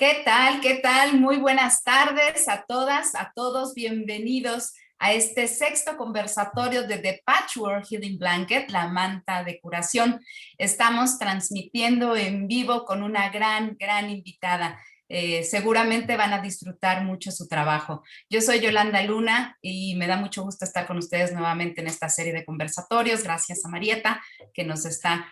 ¿Qué tal? ¿Qué tal? Muy buenas tardes a todas, a todos. Bienvenidos a este sexto conversatorio de The Patchwork Healing Blanket, la manta de curación. Estamos transmitiendo en vivo con una gran invitada. Seguramente van a disfrutar mucho su trabajo. Yo soy Yolanda Luna y me da mucho gusto estar con ustedes nuevamente en esta serie de conversatorios. Gracias a Marieta, que nos está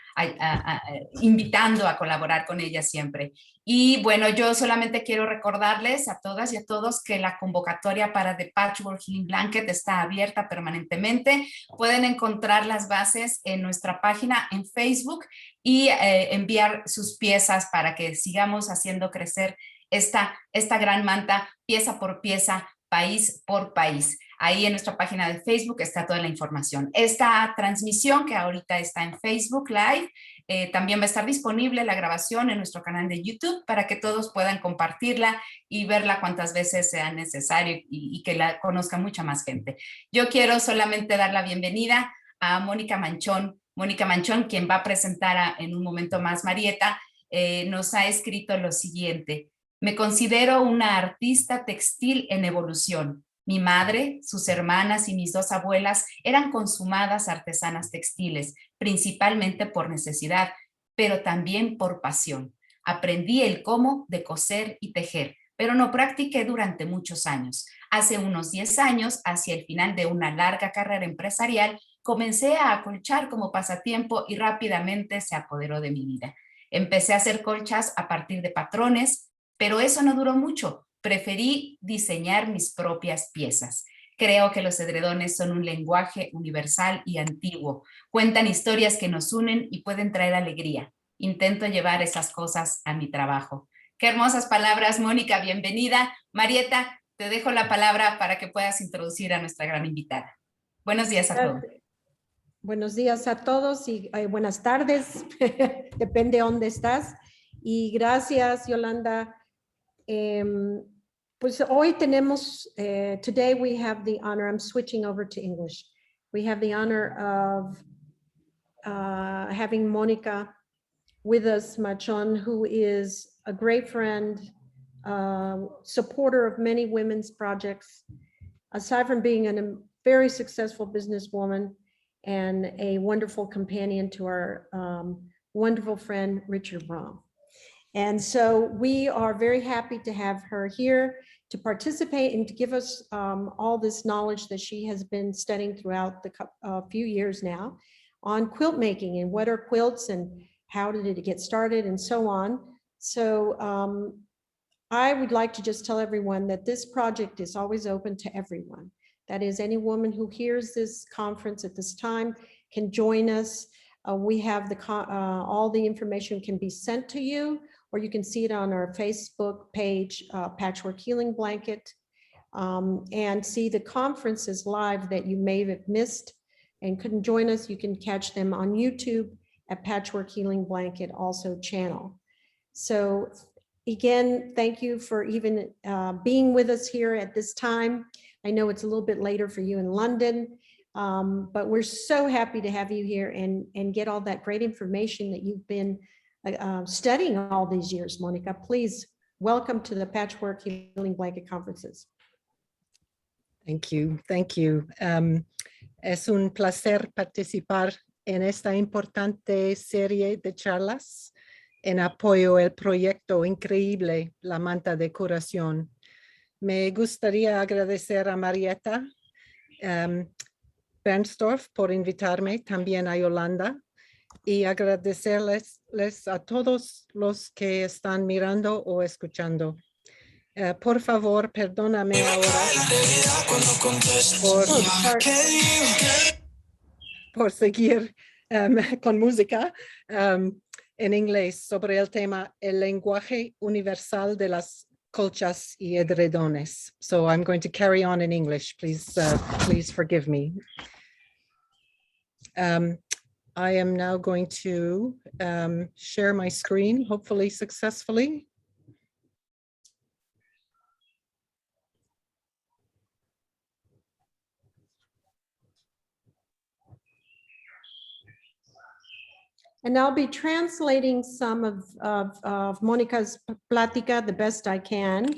invitando a colaborar con ella siempre. Y bueno, yo solamente quiero recordarles a todas y a todos que la convocatoria para The Patchwork Healing Blanket está abierta permanentemente. Pueden encontrar las bases en nuestra página en Facebook y enviar sus piezas para que sigamos haciendo crecer esta gran manta, pieza por pieza, país por país. Ahí en nuestra página de Facebook está toda la información. Esta transmisión que ahorita está en Facebook Live, también va a estar disponible la grabación en nuestro canal de YouTube para que todos puedan compartirla y verla cuantas veces sea necesario y que la conozca mucha más gente. Yo quiero solamente dar la bienvenida a Monika Machon. Monika Machon, quien va a presentar en un momento más Marieta, nos ha escrito lo siguiente: me considero una artista textil en evolución. Mi madre, sus hermanas y mis dos abuelas eran consumadas artesanas textiles, principalmente por necesidad, pero también por pasión. Aprendí el cómo de coser y tejer, pero no practiqué durante muchos años. Hace unos 10 años, hacia el final de una larga carrera empresarial, comencé a acolchar como pasatiempo y rápidamente se apoderó de mi vida. Empecé a hacer colchas a partir de patrones, pero eso no duró mucho. Preferí diseñar mis propias piezas. Creo que los edredones son un lenguaje universal y antiguo. Cuentan historias que nos unen y pueden traer alegría. Intento llevar esas cosas a mi trabajo. Qué hermosas palabras, Mónica, bienvenida. Marieta, te dejo la palabra para que puedas introducir a nuestra gran invitada. Buenos días a todos. Buenos días a todos y buenas tardes, depende de dónde estás. Y gracias, Yolanda. Pues hoy tenemos, today we have the honor, I'm switching over to English. We have the honor of having Monika with us, Machon, who is a great friend, supporter of many women's projects, aside from being a very successful businesswoman and a wonderful companion to our wonderful friend, Richard Brom. And so we are very happy to have her here to participate and to give us all this knowledge that she has been studying throughout the few years now on quilt making and what are quilts and how did it get started and so on. So I would like to just tell everyone that this project is always open to everyone. That is, any woman who hears this conference at this time can join us. We have all the information can be sent to you, or you can see it on our Facebook page, Patchwork Healing Blanket, and see the conferences live that you may have missed and couldn't join us. You can catch them on YouTube at Patchwork Healing Blanket also channel. So again, thank you for even being with us here at this time. I know it's a little bit later for you in London, but we're so happy to have you here and get all that great information that you've been studying all these years, Monika. Please welcome to the Patchwork Healing Blanket Conferences. Thank you. Thank you. Es un placer participar en esta importante serie de charlas en apoyo al proyecto increíble, la manta de curación. Me gustaría agradecer a Marieta Bernstorff por invitarme, también a Yolanda, y agradecerles a todos los que están mirando o escuchando. Por favor, perdóname ahora por seguir con música en inglés sobre el tema el lenguaje universal de las colchas y edredones. So I'm going to carry on in English. Please forgive me. I am now going to share my screen, hopefully successfully. And I'll be translating some of Monica's plática the best I can.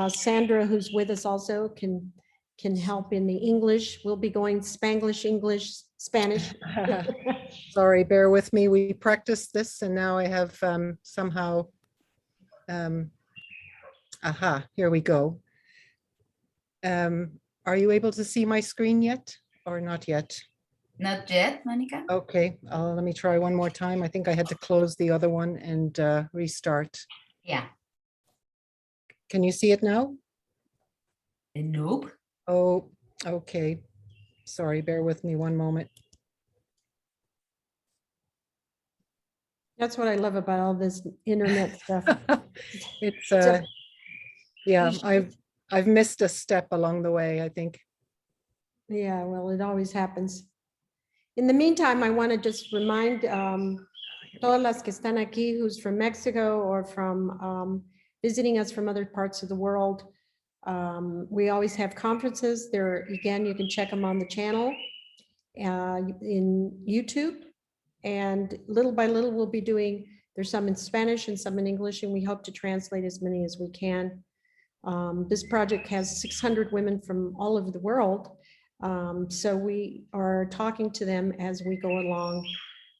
Sandra, who's with us also, can help in the English. We'll be going Spanglish, English, Spanish. Sorry, bear with me. We practiced this and now I have somehow, aha, here we go. Are you able to see my screen yet or not yet? Not yet, Monika. Okay, let me try one more time. I think I had to close the other one and restart. Yeah. Can you see it now? Nope. Oh, okay. Sorry, bear with me one moment. That's what I love about all this internet stuff. It's yeah, I've missed a step along the way, I think. Yeah, well, it always happens. In the meantime, I want to just remind todas las que están aquí who's from Mexico or from visiting us from other parts of the world. We always have conferences there. Again, you can check them on the channel in YouTube. And little by little, we'll be doing, there's some in Spanish and some in English, and we hope to translate as many as we can. This project has 600 women from all over the world. So we are talking to them as we go along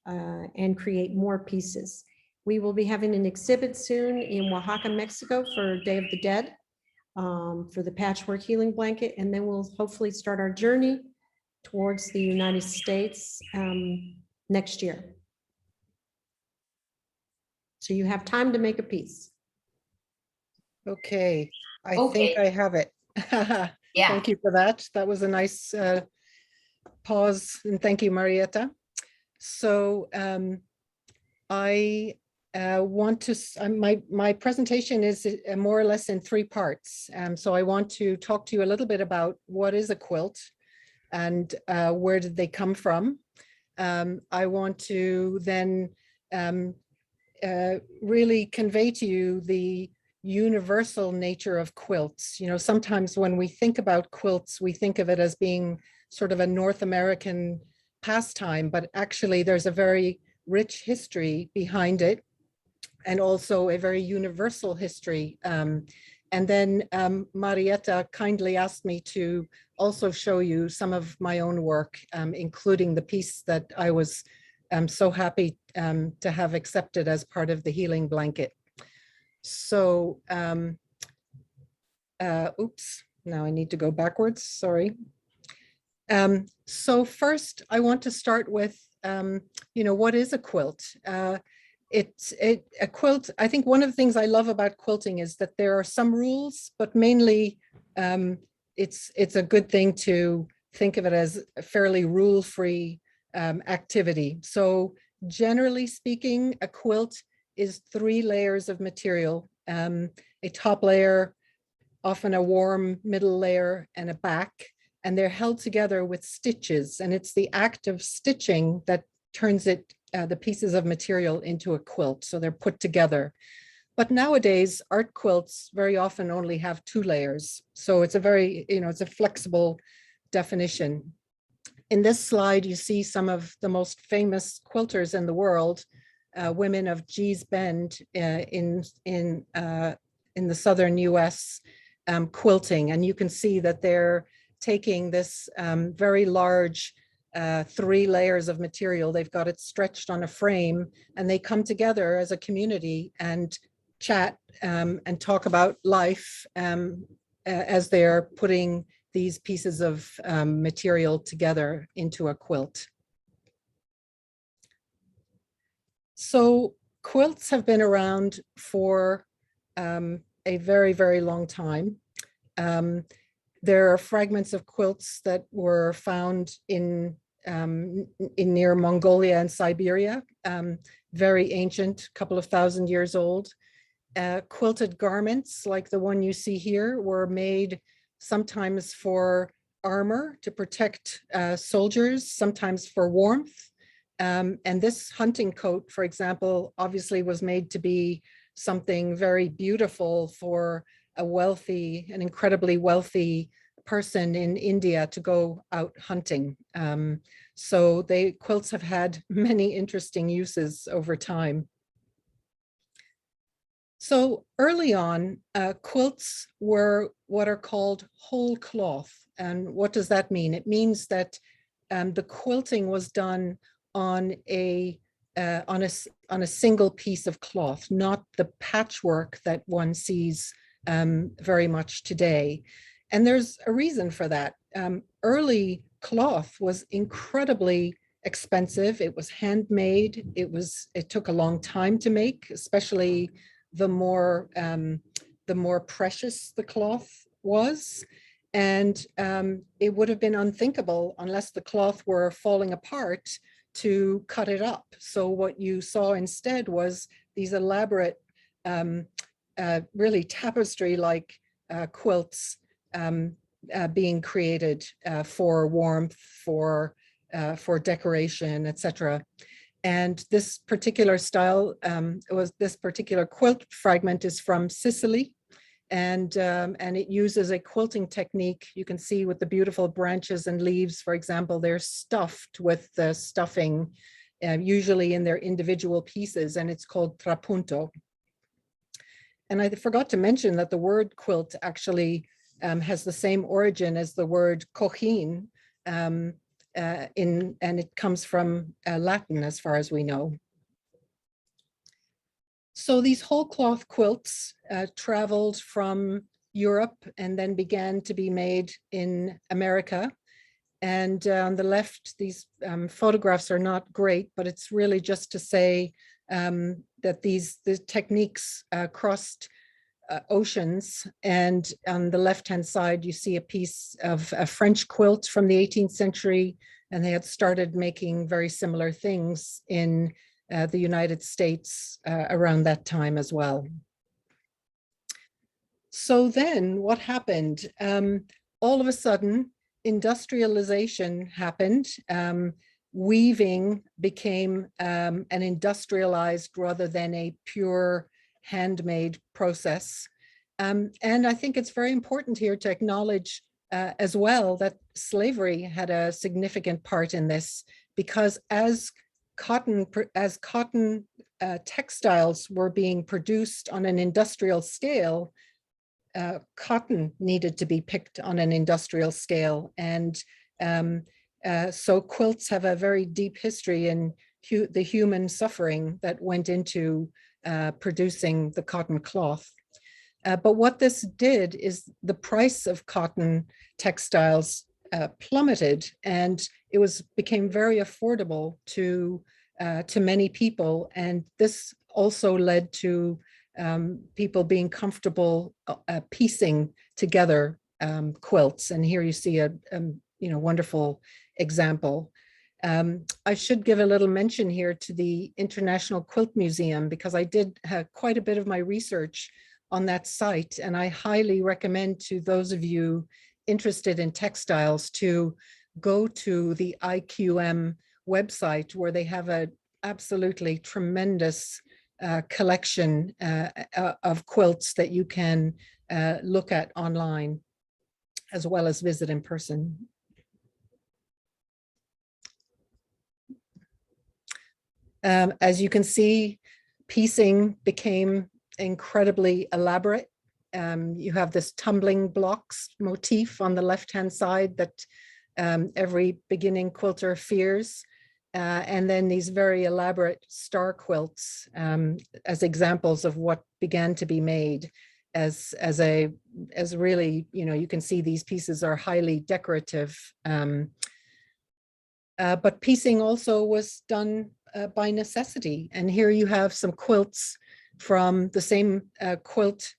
and create more pieces. We will be having an exhibit soon in Oaxaca, Mexico for Day of the Dead for the Patchwork Healing Blanket. And then we'll hopefully start our journey towards the United States next year. So you have time to make a piece. Okay, I Okay. think I have it. Yeah. Thank you for that. That was a nice pause, and thank you, Marietta. So I want to, my presentation is more or less in 3 parts. So I want to talk to you a little bit about what is a quilt and where did they come from. I want to then really convey to you the universal nature of quilts. You know, sometimes when we think about quilts, we think of it as being sort of a North American pastime, but actually there's a very rich history behind it and also a very universal history. And then Marietta kindly asked me to also show you some of my own work, including the piece that I was so happy to have accepted as part of the healing blanket. So, oops, now I need to go backwards, sorry. So first I want to start with, you know, what is a quilt? A quilt, I think one of the things I love about quilting is that there are some rules, but mainly it's a good thing to think of it as a fairly rule-free activity. So generally speaking, a quilt is 3 layers of material, a top layer, often a warm middle layer, and a back, and they're held together with stitches. And it's the act of stitching that turns it, the pieces of material into a quilt. So they're put together. But nowadays, art quilts very often only have 2 layers. So it's a very, you know, it's a flexible definition. In this slide, you see some of the most famous quilters in the world, women of Gee's Bend in the southern US, quilting. And you can see that they're taking this very large 3 layers of material. They've got it stretched on a frame, and they come together as a community and chat and talk about life as they're putting these pieces of material together into a quilt. So quilts have been around for a very, very long time. There are fragments of quilts that were found in near Mongolia and Siberia, very ancient, couple of thousand years old. Quilted garments like the one you see here were made sometimes for armor to protect soldiers, sometimes for warmth. And this hunting coat, for example, obviously was made to be something very beautiful for an incredibly wealthy person in India to go out hunting. So quilts have had many interesting uses over time. So early on, quilts were what are called whole cloth. And what does that mean? It means that the quilting was done on a single piece of cloth, not the patchwork that one sees very much today. And there's a reason for that. Early cloth was incredibly expensive. It was handmade. It took a long time to make, especially the more precious the cloth was. And it would have been unthinkable unless the cloth were falling apart to cut it up. So what you saw instead was these elaborate, really tapestry-like quilts being created for warmth, for decoration, etc. And this particular style this particular quilt fragment is from Sicily, and it uses a quilting technique. You can see with the beautiful branches and leaves, for example, they're stuffed with the stuffing, usually in their individual pieces, and it's called trapunto. And I forgot to mention that the word quilt actually has the same origin as the word cojín, and it comes from Latin, as far as we know. So these whole cloth quilts traveled from Europe and then began to be made in America. And on the left, these photographs are not great, but it's really just to say that the techniques crossed oceans. And on the left-hand side, you see a piece of a French quilt from the 18th century, and they had started making very similar things in the United States around that time as well. So then what happened? All of a sudden, industrialization happened. Weaving became an industrialized rather than a pure handmade process. And I think it's very important here to acknowledge as well that slavery had a significant part in this, because as cotton textiles were being produced on an industrial scale, cotton needed to be picked on an industrial scale. And so quilts have a very deep history in the human suffering that went into producing the cotton cloth. But what this did is the price of cotton textiles plummeted, and it became very affordable to many people. And this also led to people being comfortable piecing together quilts. And here you see a wonderful example. I should give a little mention here to the International Quilt Museum, because I did quite a bit of my research on that site, and I highly recommend to those of you interested in textiles to go to the IQM website, where they have an absolutely tremendous collection of quilts that you can look at online as well as visit in person. As you can see, piecing became incredibly elaborate. You have this tumbling blocks motif on the left-hand side that every beginning quilter fears. And then these very elaborate star quilts as examples of what began to be made as really, you can see these pieces are highly decorative. But piecing also was done by necessity. And here you have some quilts from the same quilt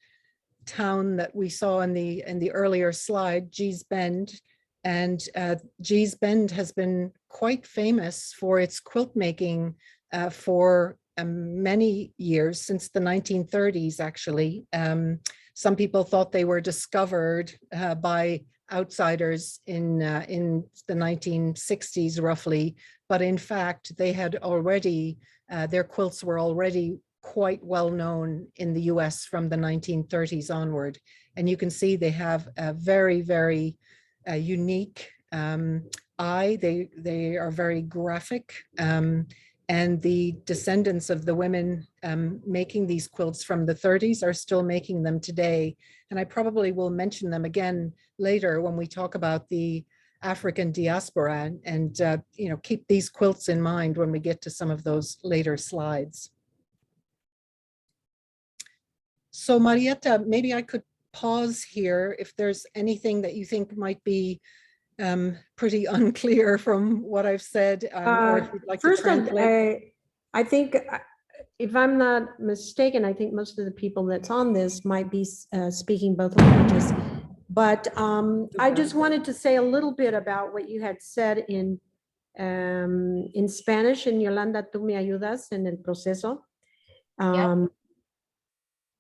town that we saw in the earlier slide, Gee's Bend. And Gee's Bend has been quite famous for its quilt making for many years, since the 1930s, actually. Some people thought they were discovered by outsiders in the 1960s, roughly. But in fact, they had already, their quilts were already quite well known in the US from the 1930s onward. And you can see they have a very, very unique eye. They are very graphic. And the descendants of the women making these quilts from the 30s are still making them today. And I probably will mention them again later when we talk about the African diaspora, and you know, keep these quilts in mind when we get to some of those later slides. So Marietta, maybe I could pause here if there's anything that you think might be pretty unclear from what I've said, or if you'd like first, to translate. I think, if I'm not mistaken, I think most of the people that's on this might be speaking both languages. But I just wanted to say a little bit about what you had said in Spanish. En Yolanda, tú me ayudas en el proceso.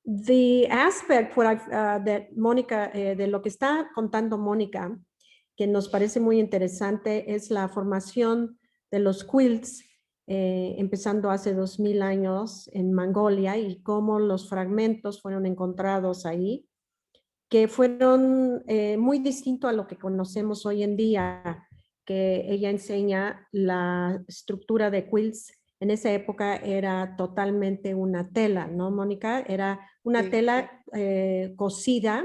The aspect that Mónica, de lo que está contando Mónica, que nos parece muy interesante, es la formación de los quilts, empezando hace 2000 años en Mongolia, y cómo los fragmentos fueron encontrados ahí, que fueron muy distinto a lo que conocemos hoy en día, que ella enseña la estructura de quilts. En esa época era totalmente una tela, ¿no, Mónica? Era una tela cosida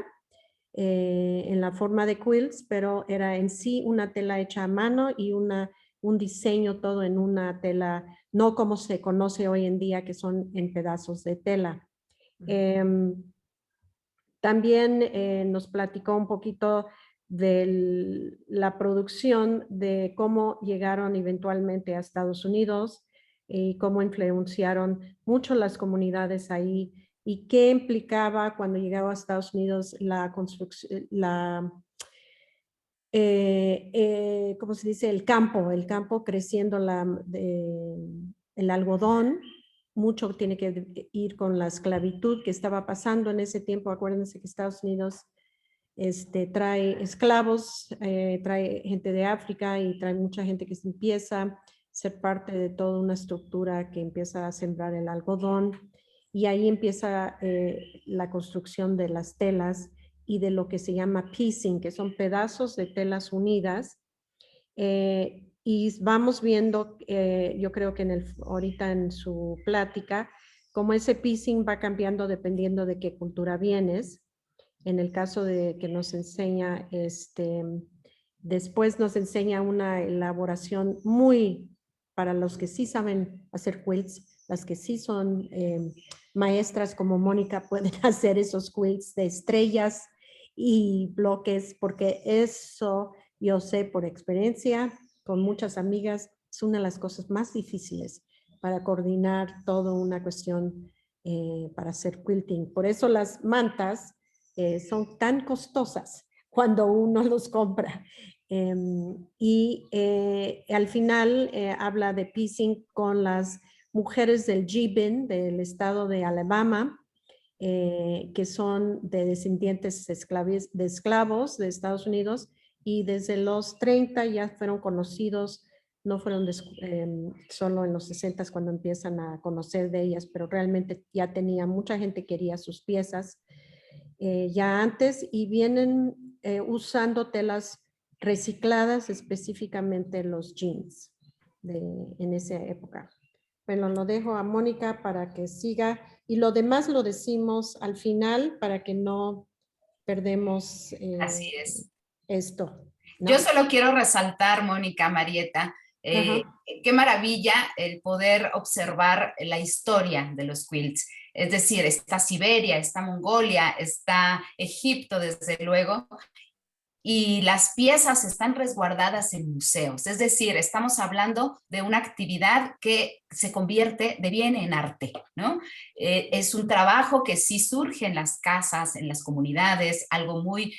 en la forma de quilts, pero era en sí una tela hecha a mano y un diseño todo en una tela, no como se conoce hoy en día, que son en pedazos de tela. También nos platicó un poquito de la producción, de cómo llegaron eventualmente a Estados Unidos y cómo influenciaron mucho las comunidades ahí, y qué implicaba cuando llegaba a Estados Unidos la construcción, ¿cómo se dice? El campo creciendo, el algodón. Mucho tiene que ir con la esclavitud que estaba pasando en ese tiempo. Acuérdense que Estados Unidos trae esclavos, trae gente de África y trae mucha gente que se empieza a ser parte de toda una estructura que empieza a sembrar el algodón, y ahí empieza la construcción de las telas y de lo que se llama piecing, que son pedazos de telas unidas. Y vamos viendo, yo creo que ahorita en su plática, cómo ese piecing va cambiando dependiendo de qué cultura vienes. En el caso de que nos enseña, después nos enseña una elaboración muy, para los que sí saben hacer quilts, las que sí son maestras como Mónica pueden hacer esos quilts de estrellas y bloques, porque eso yo sé por experiencia con muchas amigas, es una de las cosas más difíciles para coordinar toda una cuestión para hacer quilting. Por eso las mantas son tan costosas cuando uno los compra. Al final habla de piecing con las mujeres del Gibbon, del estado de Alabama, que son de descendientes de esclavos de Estados Unidos, y desde los 30 ya fueron conocidos, no fueron solo en los 60 cuando empiezan a conocer de ellas, pero realmente ya tenía, mucha gente quería sus piezas ya antes, y vienen usando telas recicladas, específicamente los jeans en esa época. Bueno, lo dejo a Mónica para que siga, y lo demás lo decimos al final para que no perdemos Así es. esto, ¿no? Yo solo quiero resaltar, Mónica, Marieta, qué maravilla el poder observar la historia de los quilts. Es decir, está Siberia, está Mongolia, está Egipto, desde luego, y las piezas están resguardadas en museos. Es decir, estamos hablando de una actividad que se convierte de bien en arte, ¿no? Es un trabajo que sí surge en las casas, en las comunidades, algo muy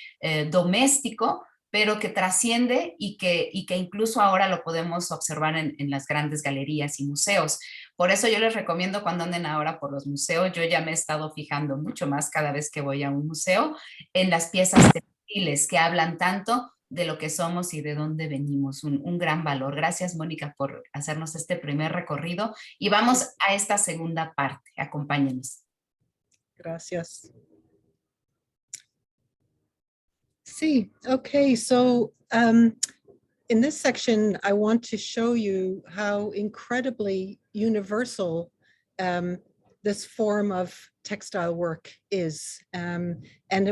doméstico, pero que trasciende y que incluso ahora lo podemos observar en las grandes galerías y museos. Por eso yo les recomiendo, cuando anden ahora por los museos, yo ya me he estado fijando mucho más cada vez que voy a un museo en las piezas textiles que hablan tanto de lo que somos y de dónde venimos. Un gran valor. Gracias, Mónica, por hacernos este primer recorrido, y vamos a esta segunda parte. Acompáñenos. Gracias. Sí, okay, so in this section, I want to show you how incredibly universal this form of textile work is, and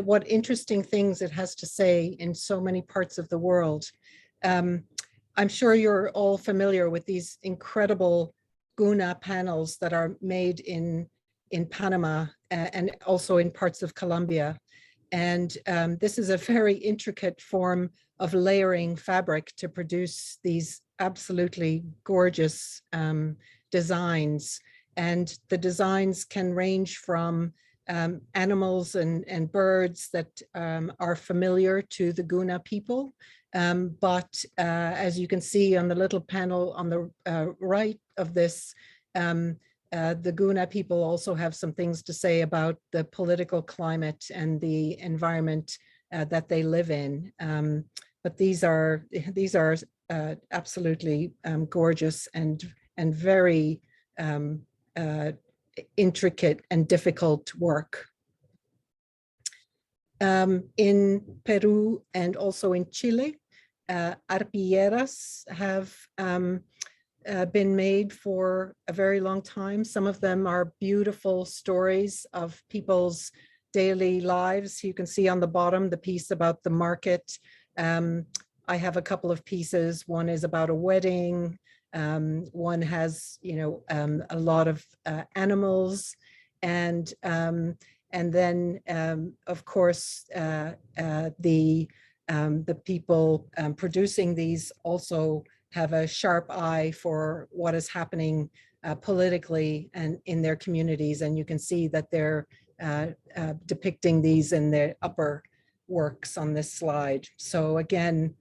what interesting things it has to say in so many parts of the world. I'm sure you're all familiar with these incredible Guna panels that are made in Panama and also in parts of Colombia. And this is a very intricate form of layering fabric to produce these absolutely gorgeous designs. And the designs can range from animals and birds that are familiar to the Guna people. But as you can see on the little panel on the right of this, the Guna people also have some things to say about the political climate and the environment that they live in. But these are absolutely gorgeous and very intricate and difficult work. In Peru and also in Chile, arpilleras have been made for a very long time. Some of them are beautiful stories of people's daily lives. You can see on the bottom the piece about the market. I have a couple of pieces. One is about a wedding. One has, a lot of animals, and then, of course, the people producing these also have a sharp eye for what is happening politically and in their communities, and you can see that they're depicting these in the upper works on this slide. So again,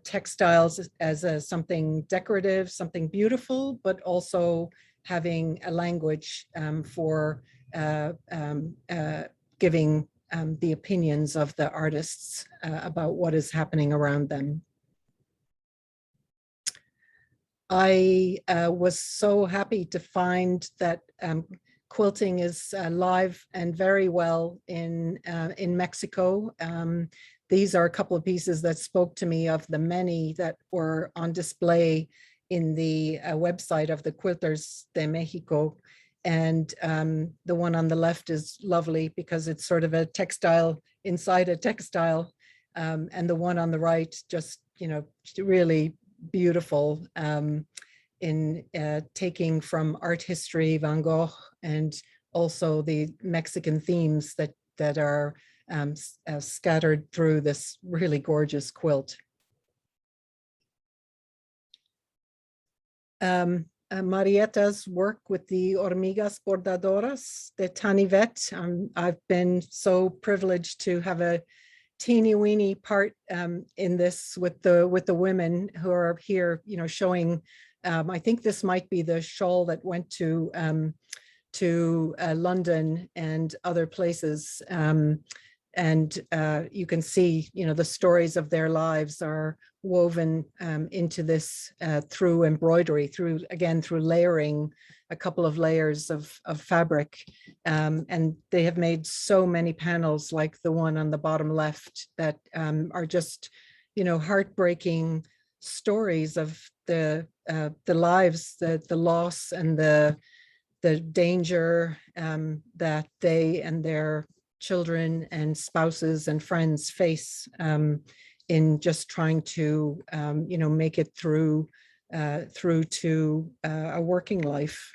textiles as something decorative, something beautiful, but also having a language for giving the opinions of the artists about what is happening around them. I was so happy to find that quilting is alive and very well in Mexico. These are a couple of pieces that spoke to me of the many that were on display in the website of the Quilters de Mexico. And the one on the left is lovely because it's sort of a textile inside a textile. And the one on the right, just, really beautiful in taking from art history, Van Gogh, and also the Mexican themes that are scattered through this really gorgeous quilt. Marieta's work with the hormigas bordadoras de Tanivet. I've been so privileged to have a teeny weeny part in this with the women who are here, showing. I think this might be the shawl that went to London and other places. And you can see, the stories of their lives are woven into this through embroidery, through layering a couple of layers of fabric. And they have made so many panels like the one on the bottom left that are just, heartbreaking stories of the lives, the loss and the danger that they and their children and spouses and friends face in just trying to, make it through to a working life.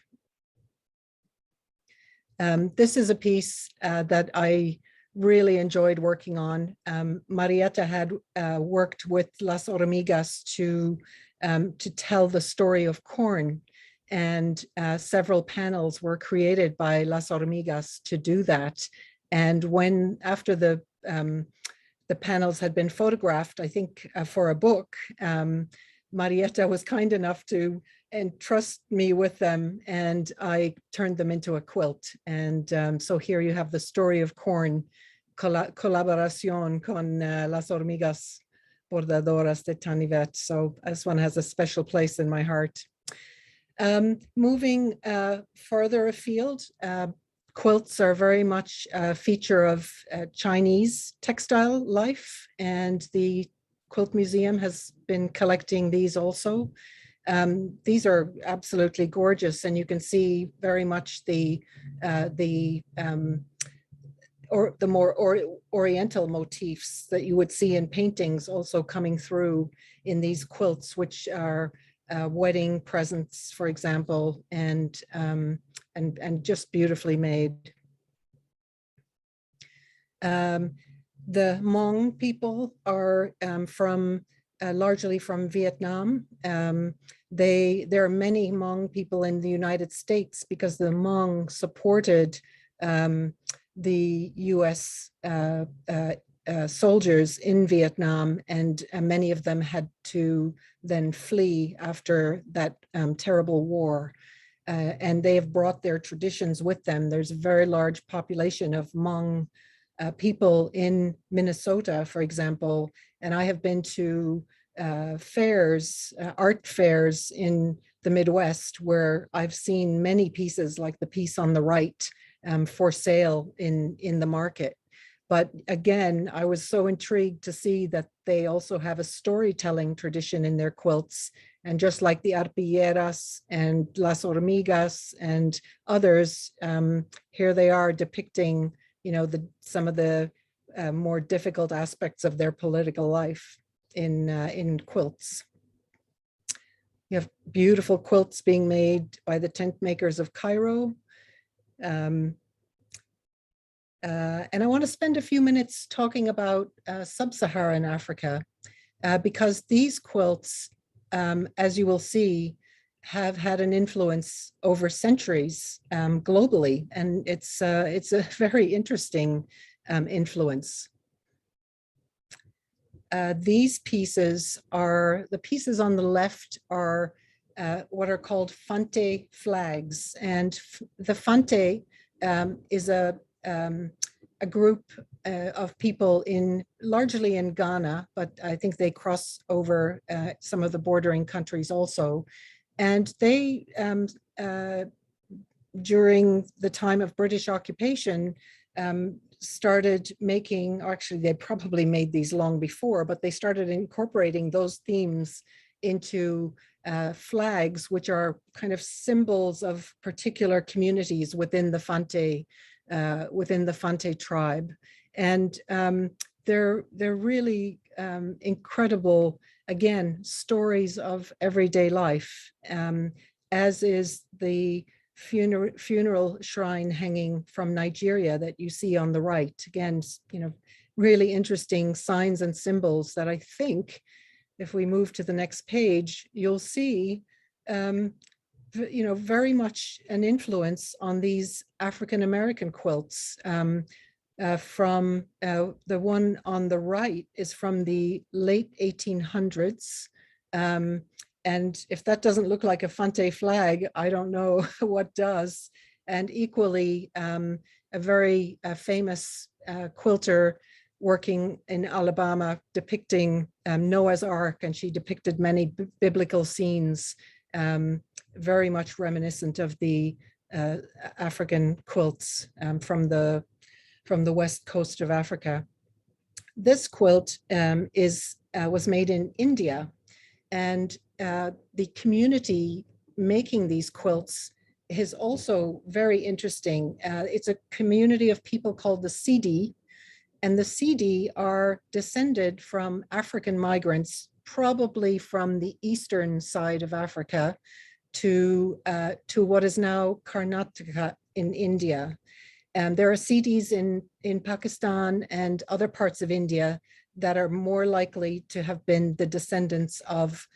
This is a piece that I really enjoyed working on. Marieta had worked with Las Hormigas to tell the story of corn, and several panels were created by Las Hormigas to do that. And after the panels had been photographed, I think for a book, Marieta was kind enough to entrust me with them, and I turned them into a quilt. And so here you have the story of corn, colaboración con las hormigas bordadoras de Tanivet. So this one has a special place in my heart. Moving further afield, quilts are very much a feature of Chinese textile life, and the Quilt Museum has been collecting these also. These are absolutely gorgeous, and you can see very much the more oriental motifs that you would see in paintings also coming through in these quilts, which are wedding presents, for example, and just beautifully made. The Hmong people are largely from Vietnam. There are many Hmong people in the United States because the Hmong supported the US soldiers in Vietnam, and many of them had to then flee after that terrible war. And they have brought their traditions with them. There's a very large population of Hmong people in Minnesota, for example, and I have been to fairs, art fairs in the Midwest, where I've seen many pieces like the piece on the right for sale in the market. But again, I was so intrigued to see that they also have a storytelling tradition in their quilts. And just like the arpilleras and las hormigas and others, here they are depicting, you know, some of the more difficult aspects of their political life in quilts. You have beautiful quilts being made by the tent makers of Cairo. And I want to spend a few minutes talking about Sub-Saharan Africa, because these quilts, as you will see, have had an influence over centuries globally, and it's a very interesting influence. These pieces the pieces on the left are what are called Fonte Flags, and the Fonte is a group of people largely in Ghana, but I think they cross over some of the bordering countries also. And they, during the time of British occupation, started making, or actually they probably made these long before, but they started incorporating those themes into flags, which are kind of symbols of particular communities within the Fonte tribe. And they're really incredible, again, stories of everyday life, as is the funeral shrine hanging from Nigeria that you see on the right. Again, you know, really interesting signs and symbols that I think, if we move to the next page, you'll see, you know, very much an influence on these African-American quilts. From the one on the right is from the late 1800s. And if that doesn't look like a Fonte flag, I don't know what does. And equally, a very famous quilter working in Alabama depicting Noah's Ark, and she depicted many biblical scenes, very much reminiscent of the African quilts from the west coast of Africa. This quilt was made in India, and the community making these quilts is also very interesting. It's a community of people called the Sidi, and the Sidi are descended from African migrants, probably from the eastern side of Africa to what is now Karnataka in India. There are Sidis in Pakistan and other parts of India that are more likely to have been the descendants of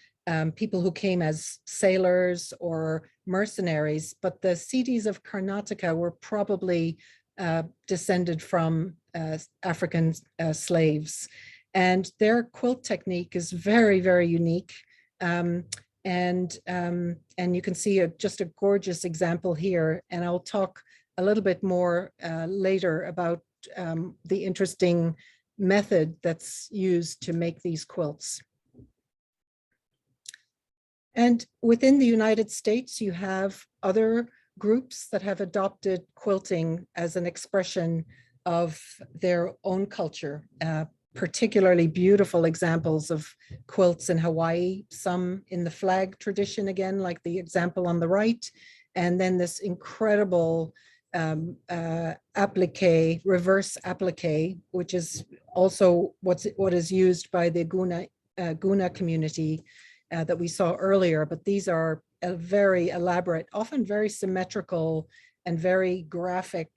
people who came as sailors or mercenaries, but the Sidis of Karnataka were probably descended from African slaves. And their quilt technique is very, very unique. And you can see just a gorgeous example here. And I'll talk a little bit more later about the interesting method that's used to make these quilts. And within the United States, you have other groups that have adopted quilting as an expression of their own culture. Particularly beautiful examples of quilts in Hawaii, some in the flag tradition again, like the example on the right, and then this incredible applique, reverse applique, which is also what is used by the Guna community that we saw earlier. But these are very elaborate, often very symmetrical and very graphic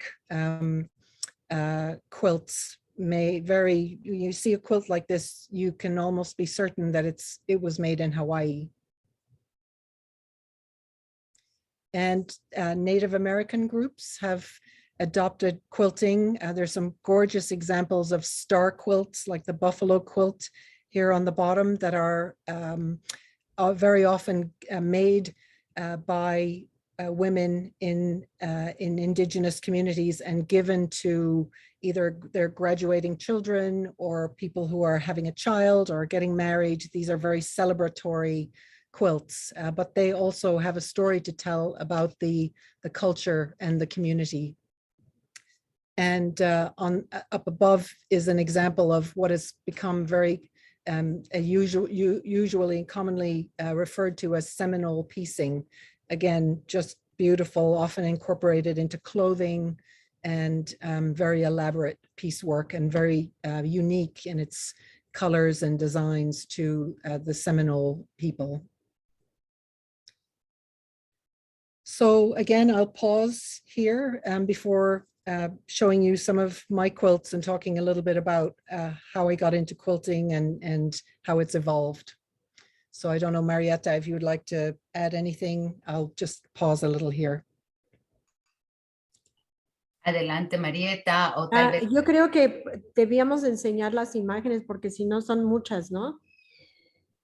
quilts. You see a quilt like this, you can almost be certain that it was made in Hawaii. And Native American groups have adopted quilting. There's some gorgeous examples of star quilts like the buffalo quilt here on the bottom that are very often made by women in indigenous communities and given to either their graduating children or people who are having a child or getting married. These are very celebratory quilts, but they also have a story to tell about the culture and the community. And up above is an example of what has become very usually commonly referred to as Seminole piecing. Again, just beautiful, often incorporated into clothing, and very elaborate piecework, and very unique in its colors and designs to the Seminole people. So again, I'll pause here before showing you some of my quilts and talking a little bit about how I got into quilting and how it's evolved. So I don't know, Marietta, if you would like to add anything, I'll just pause a little here. Adelante, Marieta, o tal vez... Yo creo que debíamos enseñar las imágenes porque si no son muchas, ¿no?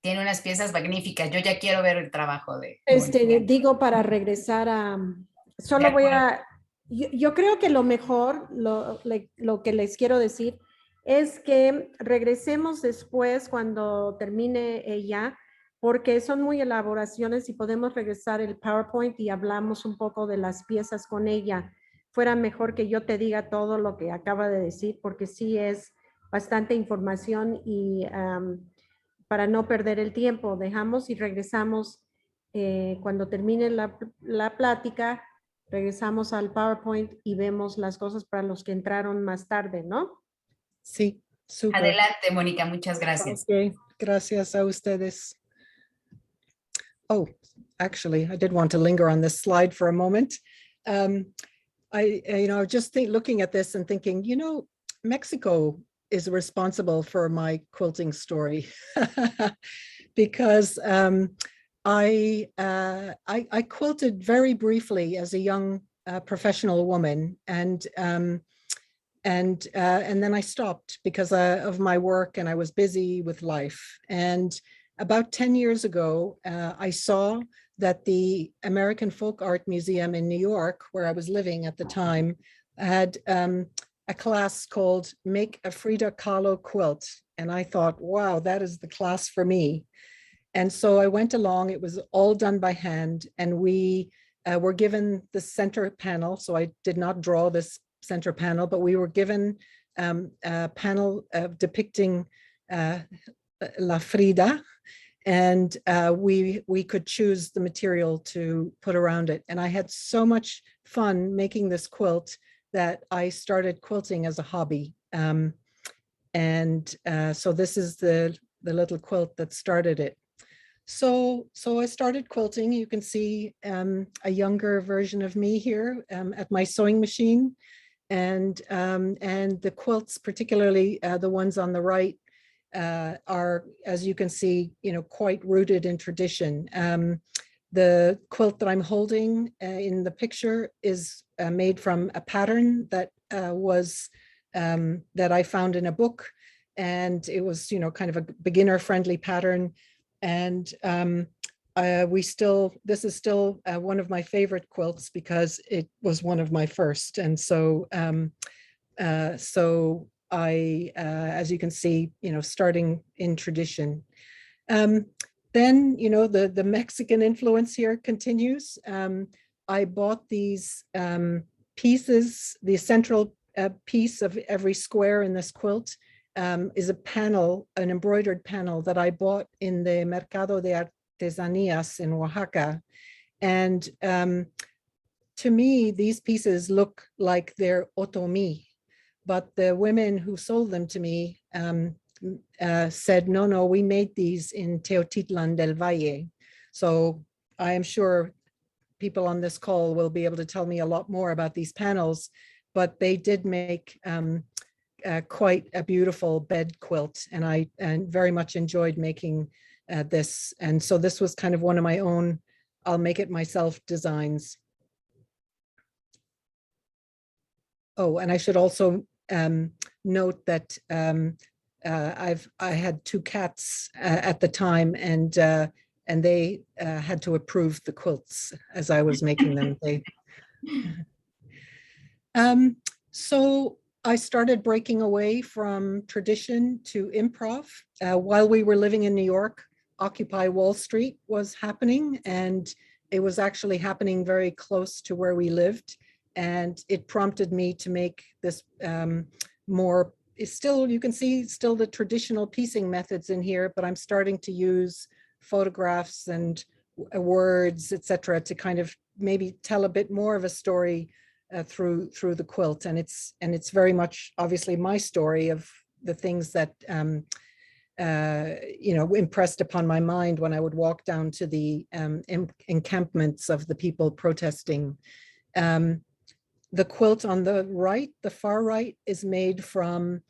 Tiene unas piezas magníficas. Yo ya quiero ver el trabajo de... Digo, para regresar a... Solo voy a... Yo creo que lo mejor, lo que les quiero decir, es que regresemos después cuando termine ella, porque son muy elaboraciones y podemos regresar el PowerPoint y hablamos un poco de las piezas con ella. Fuera mejor que yo te diga todo lo que acaba de decir, porque sí es bastante información y para no perder el tiempo, dejamos y regresamos cuando termine la plática, regresamos al PowerPoint y vemos las cosas para los que entraron más tarde, ¿no? Sí, súper. Adelante, Mónica, muchas gracias. Okay, gracias a ustedes. Oh, actually, I did want to linger on this slide for a moment. I just looking at this and thinking, Mexico is responsible for my quilting story because I quilted very briefly as a young professional woman, and then I stopped because of my work, and I was busy with life. And about 10 years ago, I saw that the American Folk Art Museum in New York, where I was living at the time, had a class called Make a Frida Kahlo Quilt. And I thought, wow, that is the class for me. And so I went along. It was all done by hand, and we were given the center panel. So I did not draw this center panel, but we were given a panel depicting La Frida, and we could choose the material to put around it. And I had so much fun making this quilt that I started quilting as a hobby. So this is the little quilt that started it. So I started quilting. You can see a younger version of me here at my sewing machine, and the quilts, particularly the ones on the right, are, as you can see, quite rooted in tradition. The quilt that I'm holding in the picture is made from a pattern that that I found in a book, and it was kind of a beginner-friendly pattern. And this is still one of my favorite quilts because it was one of my first. And so I, as you can see, starting in tradition. Then, the Mexican influence here continues. I bought these pieces. The central piece of every square in this quilt is a panel, an embroidered panel that I bought in the Mercado de Artesanías in Oaxaca. And to me, these pieces look like they're otomi, but the women who sold them to me said, no, we made these in Teotitlan del Valle. So I am sure people on this call will be able to tell me a lot more about these panels, but they did make quite a beautiful bed quilt, and I very much enjoyed making this. And so this was kind of one of my own, I'll make it myself designs. Oh, and I should also note that I had 2 cats at the time, and they had to approve the quilts as I was making them. So I started breaking away from tradition to improv. While we were living in New York, Occupy Wall Street was happening, and it was actually happening very close to where we lived. And it prompted me to make this more, you can see still the traditional piecing methods in here, but I'm starting to use photographs and words, etc., to kind of maybe tell a bit more of a story through the quilt. And it's very much obviously my story of the things that impressed upon my mind when I would walk down to the encampments of the people protesting. The quilt on the right, the far right, is made from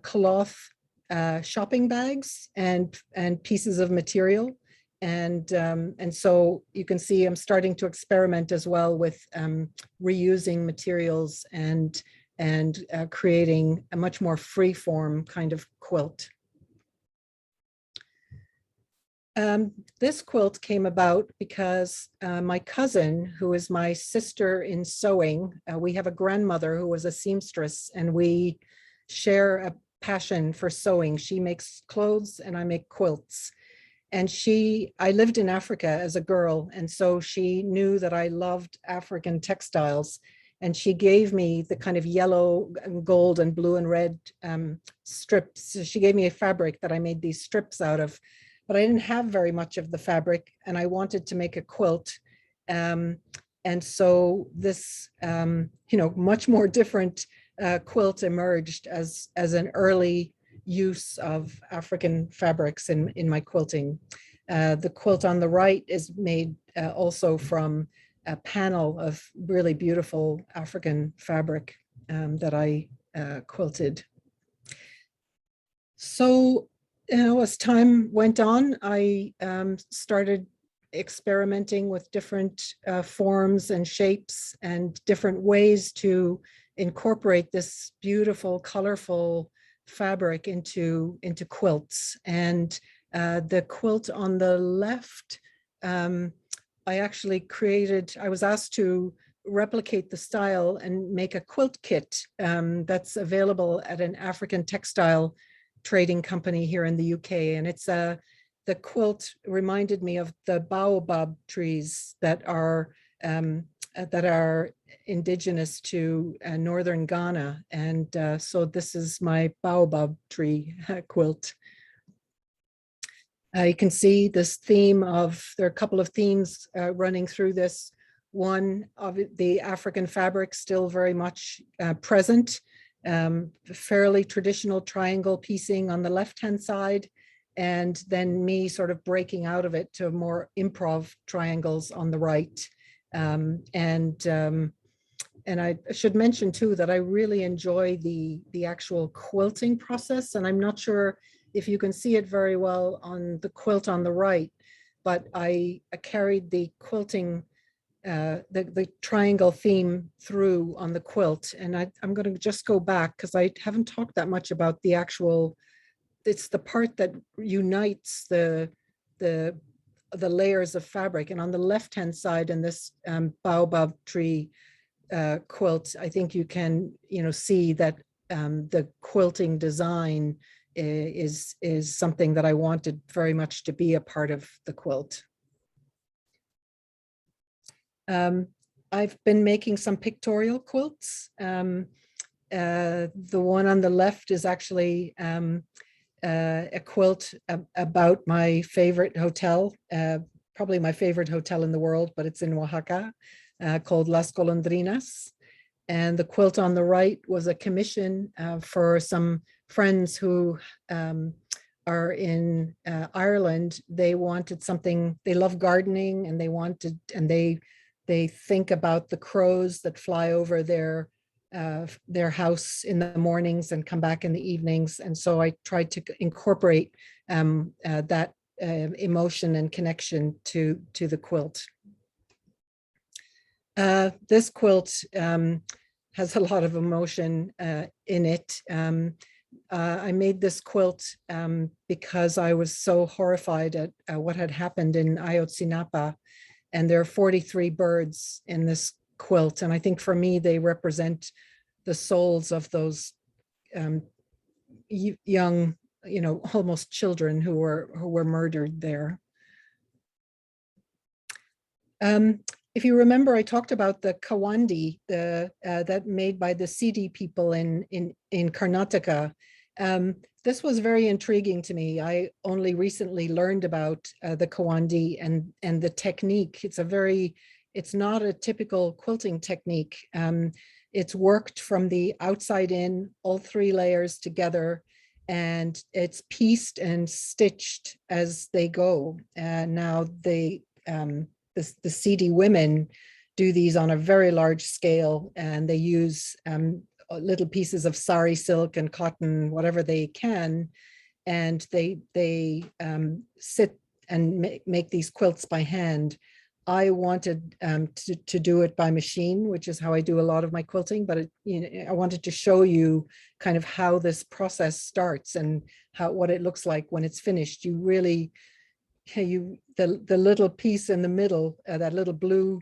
cloth shopping bags and pieces of material. And so you can see I'm starting to experiment as well with reusing materials and creating a much more free form kind of quilt. This quilt came about because my cousin, who is my sister in sewing, we have a grandmother who was a seamstress, and we share a passion for sewing. She makes clothes and I make quilts. And I lived in Africa as a girl, and so she knew that I loved African textiles. And she gave me the kind of yellow and gold and blue and red strips. She gave me a fabric that I made these strips out of. But I didn't have very much of the fabric, and I wanted to make a quilt. And so this, much more different quilt emerged as an early use of African fabrics in my quilting. The quilt on the right is made also from a panel of really beautiful African fabric that I quilted. So, as time went on, I started experimenting with different forms and shapes and different ways to incorporate this beautiful, colorful fabric into quilts. And the quilt on the left, I actually I was asked to replicate the style and make a quilt kit that's available at an African textile trading company here in the UK. And it's the quilt reminded me of the baobab trees that are indigenous to northern Ghana. And so this is my baobab tree quilt. You can see this theme there are a couple of themes running through this. One of the African fabric still very much present. Fairly traditional triangle piecing on the left-hand side, and then me sort of breaking out of it to more improv triangles on the right. And I should mention too that I really enjoy the actual quilting process, and I'm not sure if you can see it very well on the quilt on the right, but I carried the quilting the triangle theme through on the quilt. And I'm going to just go back because I haven't talked that much about the actual, it's the part that unites the layers of fabric. And on the left-hand side in this baobab tree quilt, I think you can, see that the quilting design is something that I wanted very much to be a part of the quilt. I've been making some pictorial quilts. The one on the left is actually a quilt about my favorite hotel, probably my favorite hotel in the world, but it's in Oaxaca, called Las Golondrinas. And the quilt on the right was a commission for some friends who are in Ireland. They wanted something, they love gardening, and they wanted, and they think about the crows that fly over their house in the mornings and come back in the evenings. And so I tried to incorporate that emotion and connection to the quilt. This quilt has a lot of emotion in it. I made this quilt because I was so horrified at what had happened in Ayotzinapa, and there are 43 birds in this quilt, and I think for me they represent the souls of those young, almost children who were murdered there. If you remember, I talked about the kawandi, that made by the Sidi people in Karnataka. This was very intriguing to me. I only recently learned about the kawandi and the technique. It's not a typical quilting technique. It's worked from the outside in, all 3 layers together, and it's pieced and stitched as they go. Now the Sidi women do these on a very large scale, and they use little pieces of sari silk and cotton, whatever they can, and they sit and make these quilts by hand. I wanted to do it by machine, which is how I do a lot of my quilting, but I wanted to show you kind of how this process starts and what it looks like when it's finished. You really, the little piece in the middle, that little blue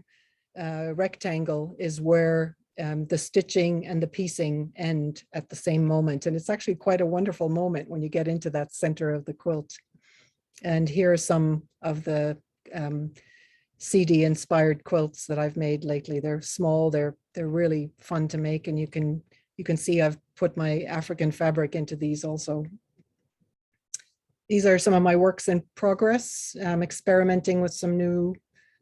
rectangle, is where the stitching and the piecing end at the same moment. And it's actually quite a wonderful moment when you get into that center of the quilt. And here are some of the CD inspired quilts that I've made lately. They're small, they're really fun to make, and you can see I've put my African fabric into these also. These are some of my works in progress. I'm experimenting with some new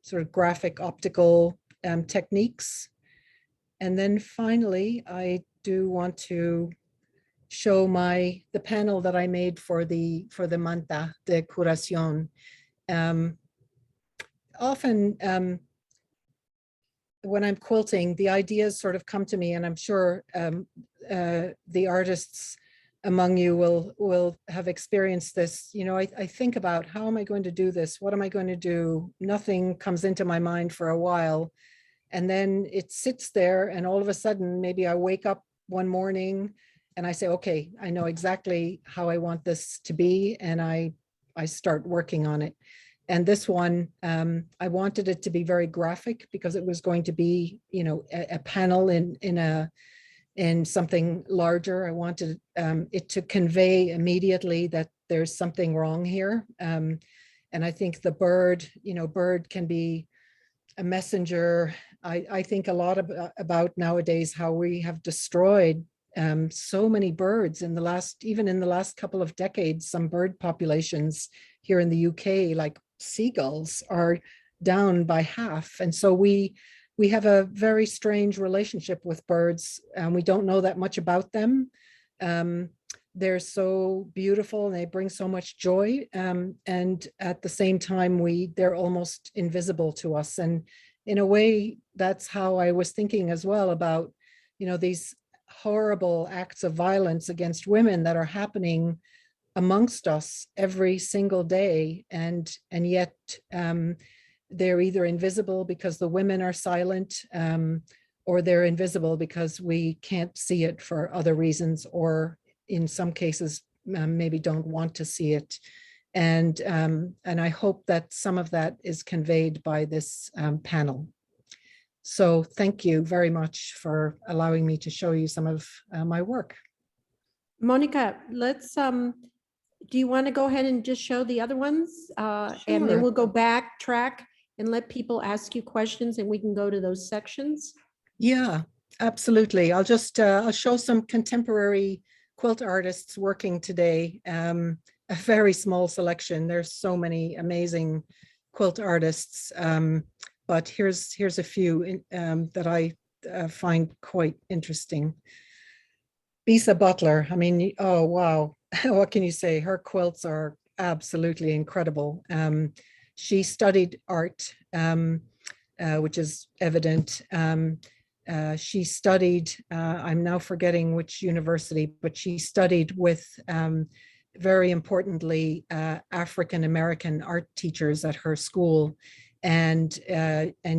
sort of graphic optical techniques. And then finally, I do want to show the panel that I made for the Manta, the curación. Often when I'm quilting, the ideas sort of come to me, and I'm sure the artists among you will have experienced this. I think about, how am I going to do this? What am I going to do? Nothing comes into my mind for a while. And then it sits there, and all of a sudden, maybe I wake up one morning and I say, okay, I know exactly how I want this to be. And I start working on it. And this one, I wanted it to be very graphic because it was going to be, a panel in something larger. I wanted it to convey immediately that there's something wrong here. And I think the bird can be a messenger. I think a lot about nowadays how we have destroyed so many birds even in the last couple of decades. Some bird populations here in the UK, like seagulls, are down by half. And so we have a very strange relationship with birds, and we don't know that much about them. They're so beautiful and they bring so much joy. And at the same time, they're almost invisible to us. And in a way, that's how I was thinking as well about, these horrible acts of violence against women that are happening amongst us every single day. And yet they're either invisible because the women are silent, or they're invisible because we can't see it for other reasons, or in some cases, maybe don't want to see it. And I hope that some of that is conveyed by this panel. So thank you very much for allowing me to show you some of my work. Monika, let's, do you want to go ahead and just show the other ones? And then Sure. we'll go backtrack and let people ask you questions and we can go to those sections? Yeah, absolutely. I'll just I'll show some contemporary quilt artists working today. A very small selection. There's so many amazing quilt artists, but here's a few that I find quite interesting. Bisa Butler, I mean, oh wow, what can you say? Her quilts are absolutely incredible. She studied art, which is evident. She studied, I'm now forgetting which university, but she studied with, very importantly, African American art teachers at her school. And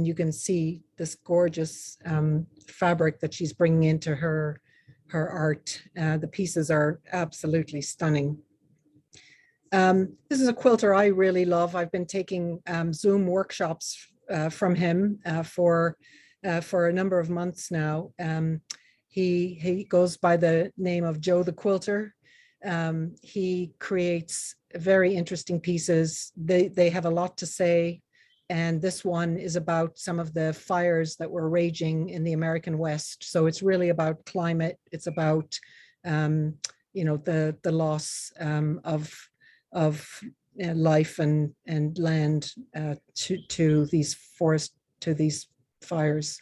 you can see this gorgeous fabric that she's bringing into her art. The pieces are absolutely stunning. This is a quilter I really love. I've been taking Zoom workshops from him for a number of months now. He goes by the name of Joe the Quilter. He creates very interesting pieces. They have a lot to say. And this one is about some of the fires that were raging in the American West. So it's really about climate. It's about, you know, the loss of life and land to these forests, to these fires.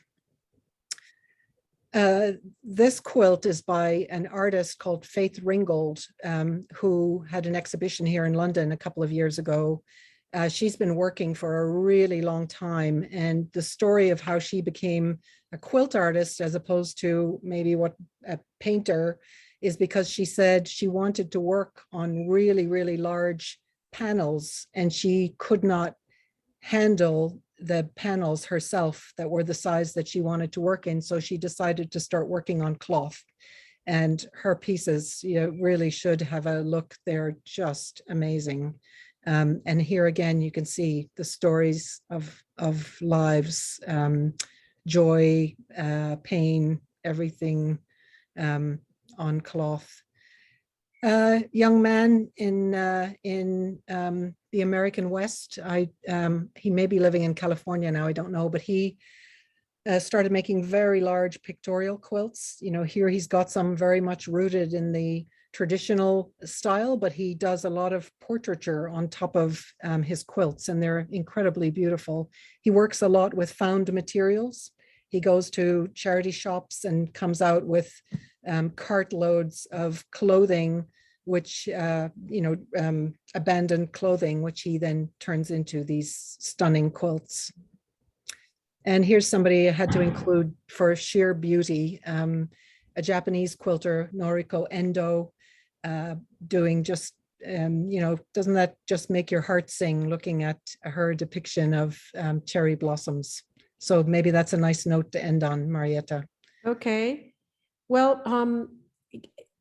This quilt is by an artist called Faith Ringgold, who had an exhibition here in London a couple of years ago. She's been working for a really long time, and the story of how she became a quilt artist as opposed to maybe what a painter is because she said she wanted to work on really, really large panels, and she could not handle the panels herself that were the size that she wanted to work in. So she decided to start working on cloth, and her pieces, you know, really should have a look. They're just amazing. And here again, you can see the stories of lives, joy, pain, everything on cloth. Young man in the American West. He may be living in California now, I don't know, but he started making very large pictorial quilts. You know, here he's got some very much rooted in the traditional style, but he does a lot of portraiture on top of his quilts, and they're incredibly beautiful. He works a lot with found materials. He goes to charity shops and comes out with cartloads of clothing, which, you know, abandoned clothing, which he then turns into these stunning quilts. And here's somebody I had to include for sheer beauty, a Japanese quilter, Noriko Endo, doing just, you know, doesn't that just make your heart sing looking at her depiction of cherry blossoms? So maybe that's a nice note to end on, Marietta. Okay. Well,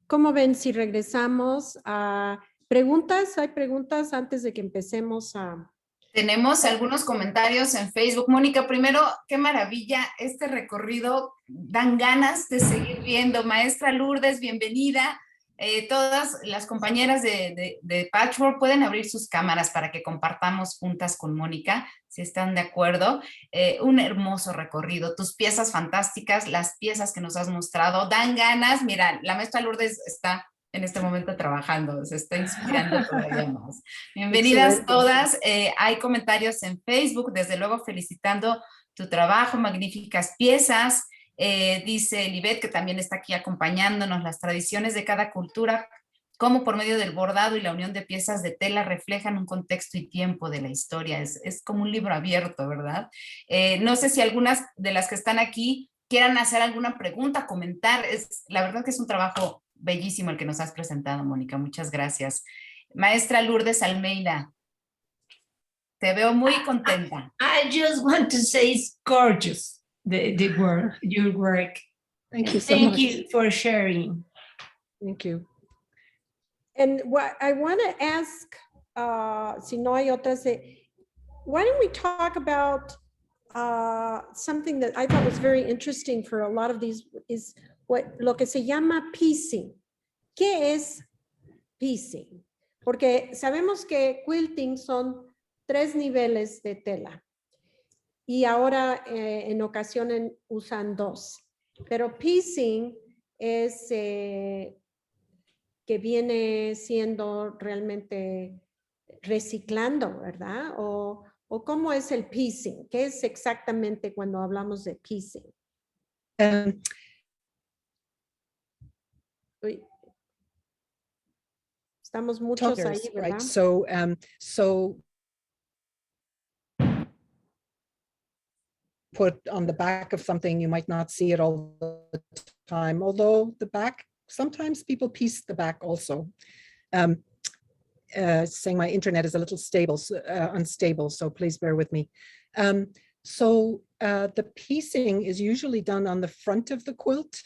¿cómo ven si regresamos a preguntas? ¿Hay preguntas antes de que empecemos a...? Tenemos algunos comentarios en Facebook. Mónica, primero, qué maravilla este recorrido. Dan ganas de seguir viendo. Maestra Lourdes, bienvenida. Todas las compañeras de Patchwork pueden abrir sus cámaras para que compartamos juntas con Mónica, si están de acuerdo. Un hermoso recorrido, tus piezas fantásticas, las piezas que nos has mostrado, dan ganas. Mira, la maestra Lourdes está en este momento trabajando, se está inspirando todavía más. Bienvenidas Excelente. todas. Hay comentarios en Facebook, desde luego felicitando tu trabajo, magníficas piezas. Dice Libet, que también está aquí acompañándonos, las tradiciones de cada cultura, cómo por medio del bordado y la unión de piezas de tela reflejan un contexto y tiempo de la historia. Es como un libro abierto, ¿verdad? No sé si algunas de las que están aquí quieran hacer alguna pregunta, comentar. La verdad que es un trabajo bellísimo el que nos has presentado, Mónica. Muchas gracias. Maestra Lourdes Almeida, te veo muy contenta. I just want to say it's gorgeous. The work, your work. Thank you so much. Thank you for sharing. Thank you. And what I want to ask, si no hay otras, why don't we talk about something that I thought was very interesting for a lot of these is lo que se llama piecing. ¿Qué es piecing? Porque sabemos que quilting son 3 niveles de tela. y ahora en ocasiones usan 2. Pero piecing es que viene siendo realmente reciclando, ¿verdad? O ¿cómo es el piecing? ¿Qué es exactamente cuando hablamos de piecing? Uy. Estamos muchos ahí, ¿verdad? Right. So put on the back of something, you might not see it all the time, although the back, sometimes people piece the back also. Saying my internet is a little unstable, so please bear with me. The piecing is usually done on the front of the quilt,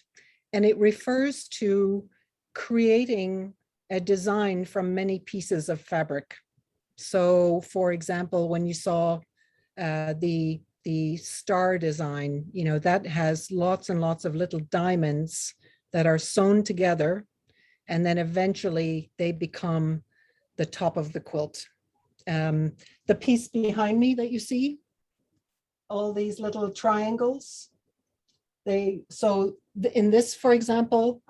and it refers to creating a design from many pieces of fabric. So, for example, when you saw the star design, you know, that has lots and lots of little diamonds that are sewn together, and then eventually they become the top of the quilt. The piece behind me that you see, all these little triangles, in this, for example,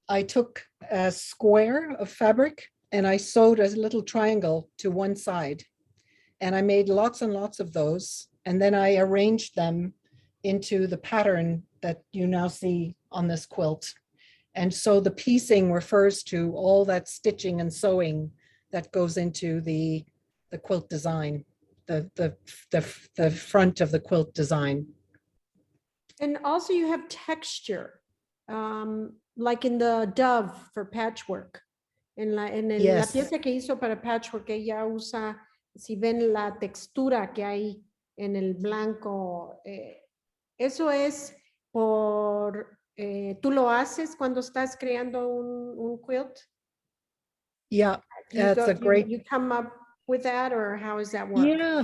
I took a square of fabric and I sewed a little triangle to one side, and I made lots and lots of those, and then I arranged them into the pattern that you now see on this quilt. And so the piecing refers to all that stitching and sewing that goes into the quilt design, the front of the quilt design. And also you have texture, like in the dove for patchwork. La pieza que hizo para patchwork, ella usa, si ven la textura que hay en el blanco, eso es por, ¿tú lo haces cuando estás creando un quilt? Yeah, you come up with that, or how does that work? Yeah,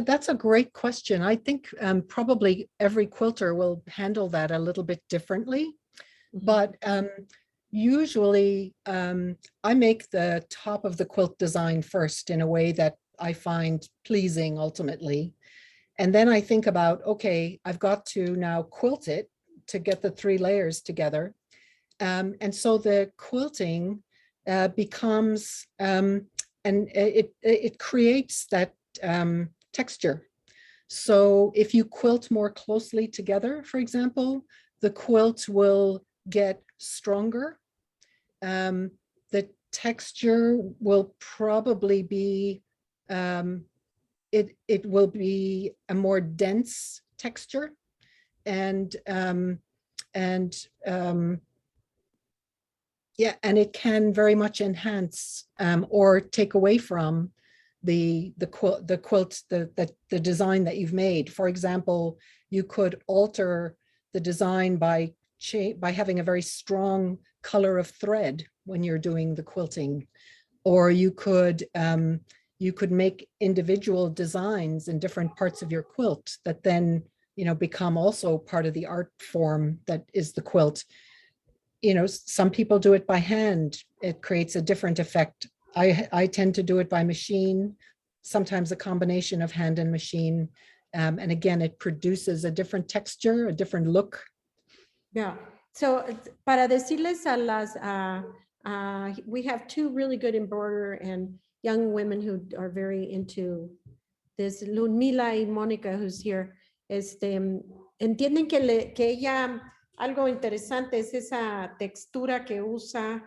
that's a great question. I think probably every quilter will handle that a little bit differently, but usually I make the top of the quilt design first in a way that I find pleasing ultimately. And then I think about, okay, I've got to now quilt it to get the 3 layers together. And so the quilting becomes, and it creates that texture. So if you quilt more closely together, for example, the quilt will get stronger. The texture will probably be, it will be a more dense texture, and it can very much enhance or take away from the quilt, the design that you've made. For example, you could alter the design by having a very strong color of thread when you're doing the quilting, or you could make individual designs in different parts of your quilt that then, you know, become also part of the art form that is the quilt. You know, some people do it by hand. It creates a different effect. I tend to do it by machine, sometimes a combination of hand and machine. And again, it produces a different texture, a different look. Yeah. So para decirles a las, we have 2 really good embroider and young women who are very into this, Ludmila y Monika, who's here. Entienden que ella, algo interesante es esa textura que usa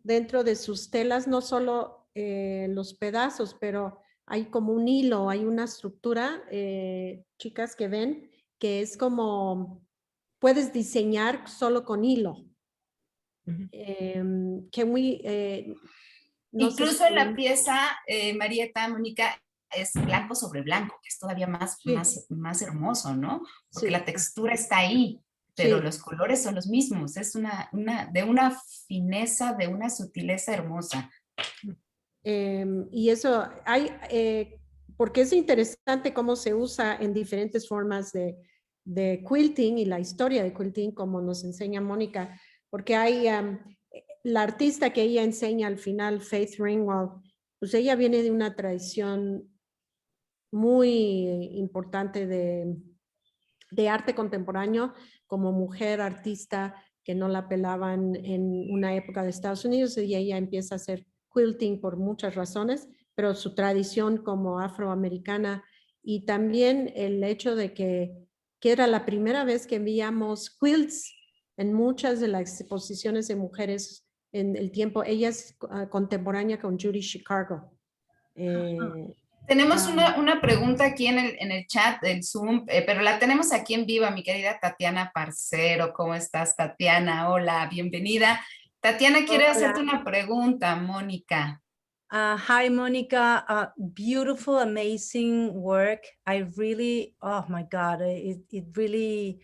dentro de sus telas, no solo los pedazos, pero hay como un hilo, hay una estructura, chicas que ven, que es como, puedes diseñar solo con hilo. Incluso en la pieza, Marieta, Mónica, es blanco sobre blanco, que es todavía más hermoso, ¿no? Porque la textura está ahí, pero los colores son los mismos. Es de una fineza, de una sutileza hermosa. Y eso porque es interesante cómo se usa en diferentes formas de quilting y la historia de quilting, como nos enseña Mónica, porque hay la artista que ella enseña al final, Faith Ringwald, pues ella viene de una tradición muy importante de arte contemporáneo como mujer artista que no la pelaban en una época de Estados Unidos, y ella empieza a hacer quilting por muchas razones, pero su tradición como afroamericana y también el hecho de que era la primera vez que veíamos quilts en muchas de las exposiciones de mujeres en el tiempo. Ella es contemporánea con Judy Chicago. Tenemos una pregunta aquí en el chat del Zoom, pero la tenemos aquí en vivo, mi querida Tatiana Parcero. ¿Cómo estás, Tatiana? Hola, bienvenida. Tatiana quiere hacerte una pregunta, Mónica. Hi, Monica. Beautiful, amazing work. I really, oh my God, it really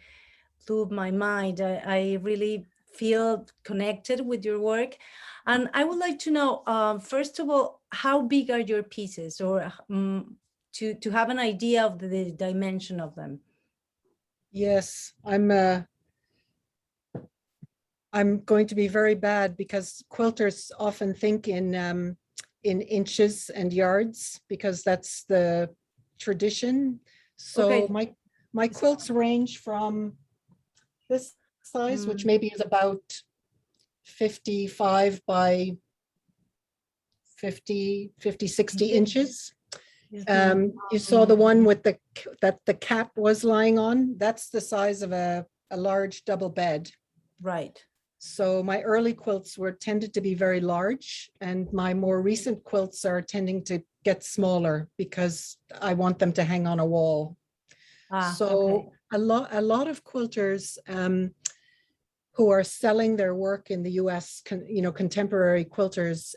blew my mind. I really feel connected with your work. And I would like to know, first of all, how big are your pieces, or to have an idea of the dimension of them? Yes, I'm going to be very bad because quilters often think in inches and yards because that's the tradition. So Okay. my quilts range from this size, which maybe is about 55 by 50, 60 inches. You saw the one with that the cat was lying on. That's the size of a large double bed. Right. So my early quilts tended to be very large, and my more recent quilts are tending to get smaller because I want them to hang on a wall. So a lot of quilters who are selling their work in the US, contemporary quilters,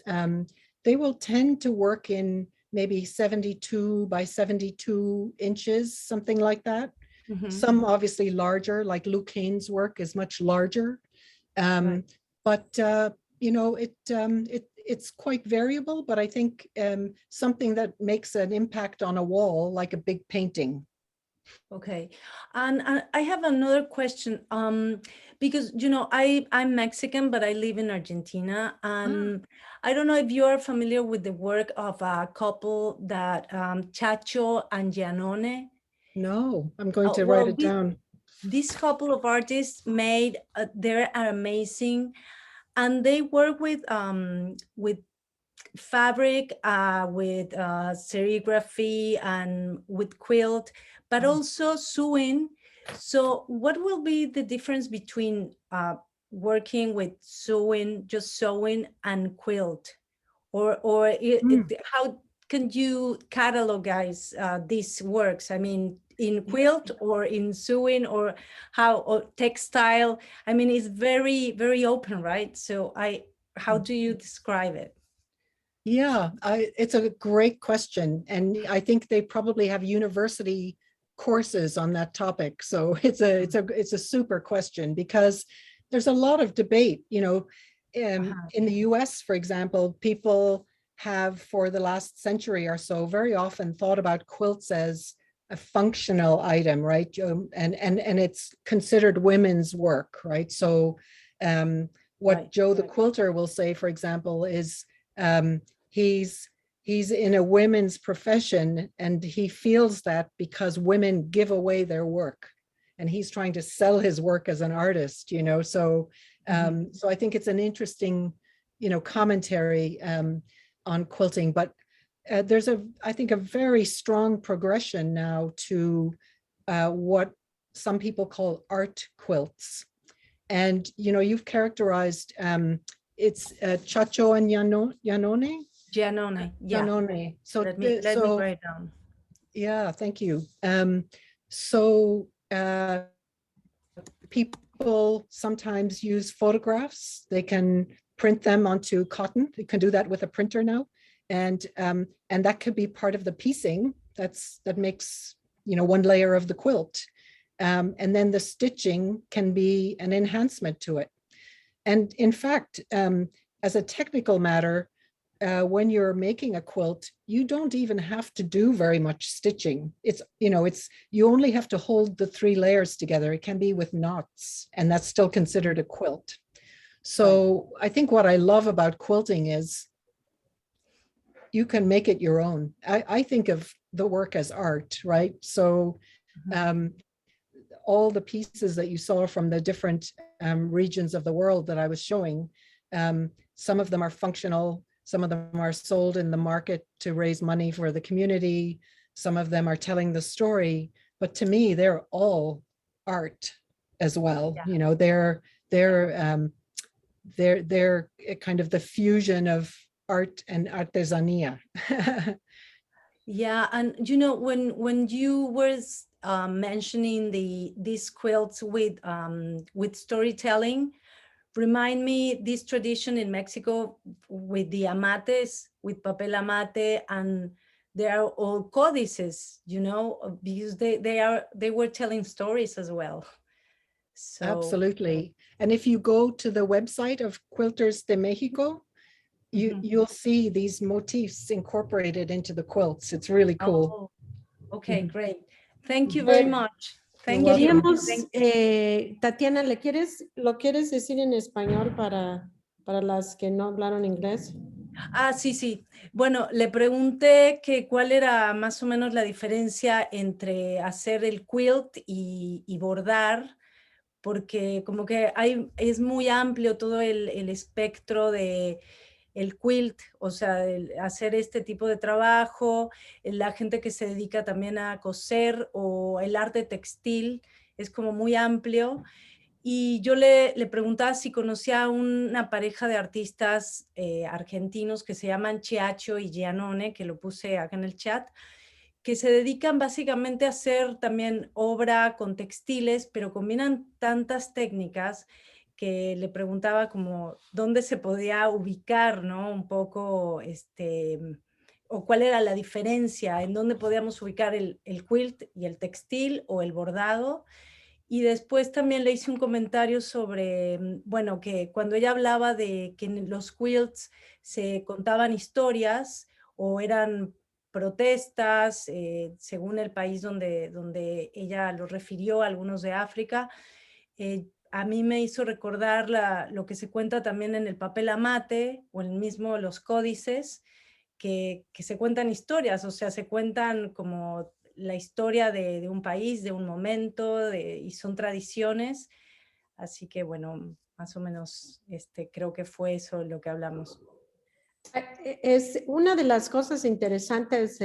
they will tend to work in maybe 72 by 72 inches, something like that. Mm-hmm. Some obviously larger, like Luke Haynes' work is much larger. Right. But it's quite variable, but I think something that makes an impact on a wall, like a big painting. Okay, and I have another question, because I'm Mexican, but I live in Argentina, and I don't know if you are familiar with the work of a couple that Chacho and Giannone. No, I'm going to write it down. This couple of artists made, they are amazing, and they work with fabric, with serigraphy, and with quilt, but also sewing. So what will be the difference between working with sewing, just sewing, and quilt? Or how can you catalogize these works? I mean, in quilt or in sewing, or textile? I mean, it's very, very open, right? So how do you describe it? Yeah, it's a great question. And I think they probably have university courses on that topic. So it's a super question, because there's a lot of debate, in the US, for example. People have for the last century or so very often thought about quilts as a functional item, right? And it's considered women's work, right? So what Joe the quilter will say, for example, is he's in a women's profession, and he feels that because women give away their work, and he's trying to sell his work as an artist, so so I think it's an interesting commentary on quilting. But there's I think a very strong progression now to what some people call art quilts. And you've characterized it's Chacho and Giannone. Giannone, yeah. Giannone. So let me write down. Yeah, thank you. So people sometimes use photographs. They can print them onto cotton. You can do that with a printer now, and that could be part of the piecing. That makes one layer of the quilt, and then the stitching can be an enhancement to it. And in fact, as a technical matter, when you're making a quilt, you don't even have to do very much stitching. You only have to hold the 3 layers together. It can be with knots, and that's still considered a quilt. So I think what I love about quilting is you can make it your own. I think of the work as art, right? So all the pieces that you saw from the different regions of the world that I was showing, some of them are functional, some of them are sold in the market to raise money for the community, some of them are telling the story, but to me, they're all art as well. Yeah. You know, they're kind of the fusion of art and artesanía. Yeah, and you know, when you were mentioning these quilts with storytelling, remind me this tradition in Mexico with the amates, with papel amate, and they are all codices, you know, because they were telling stories as well. So Absolutely. And if you go to the website of Quilters de Mexico, you'll see these motifs incorporated into the quilts. It's really cool. Oh, okay, great. Thank you very much. Thank You're you. Queríamos, Tatiana, ¿lo quieres decir en español para las que no hablaron inglés? Ah, sí. Bueno, le pregunté que cuál era más o menos la diferencia entre hacer el quilt y bordar, porque como que es muy amplio todo el espectro de el quilt, o sea, hacer este tipo de trabajo, la gente que se dedica también a coser o el arte textil, es como muy amplio. Y yo le preguntaba si conocía una pareja de artistas argentinos que se llaman Chiacho y Gianone, que lo puse acá en el chat, que se dedican básicamente a hacer también obra con textiles, pero combinan tantas técnicas que le preguntaba como dónde se podía ubicar, ¿no? Un poco, o cuál era la diferencia, en dónde podíamos ubicar el quilt y el textil o el bordado. Y después también le hice un comentario sobre, bueno, que cuando ella hablaba de que en los quilts se contaban historias o eran protestas, según el país donde ella lo refirió, algunos de África, a mí me hizo recordar lo que se cuenta también en el papel amate o en mismo los códices, que se cuentan historias, o sea, se cuentan como la historia de un país, de un momento, y son tradiciones. Así que bueno, más o menos creo que fue eso lo que hablamos. Es una de las cosas interesantes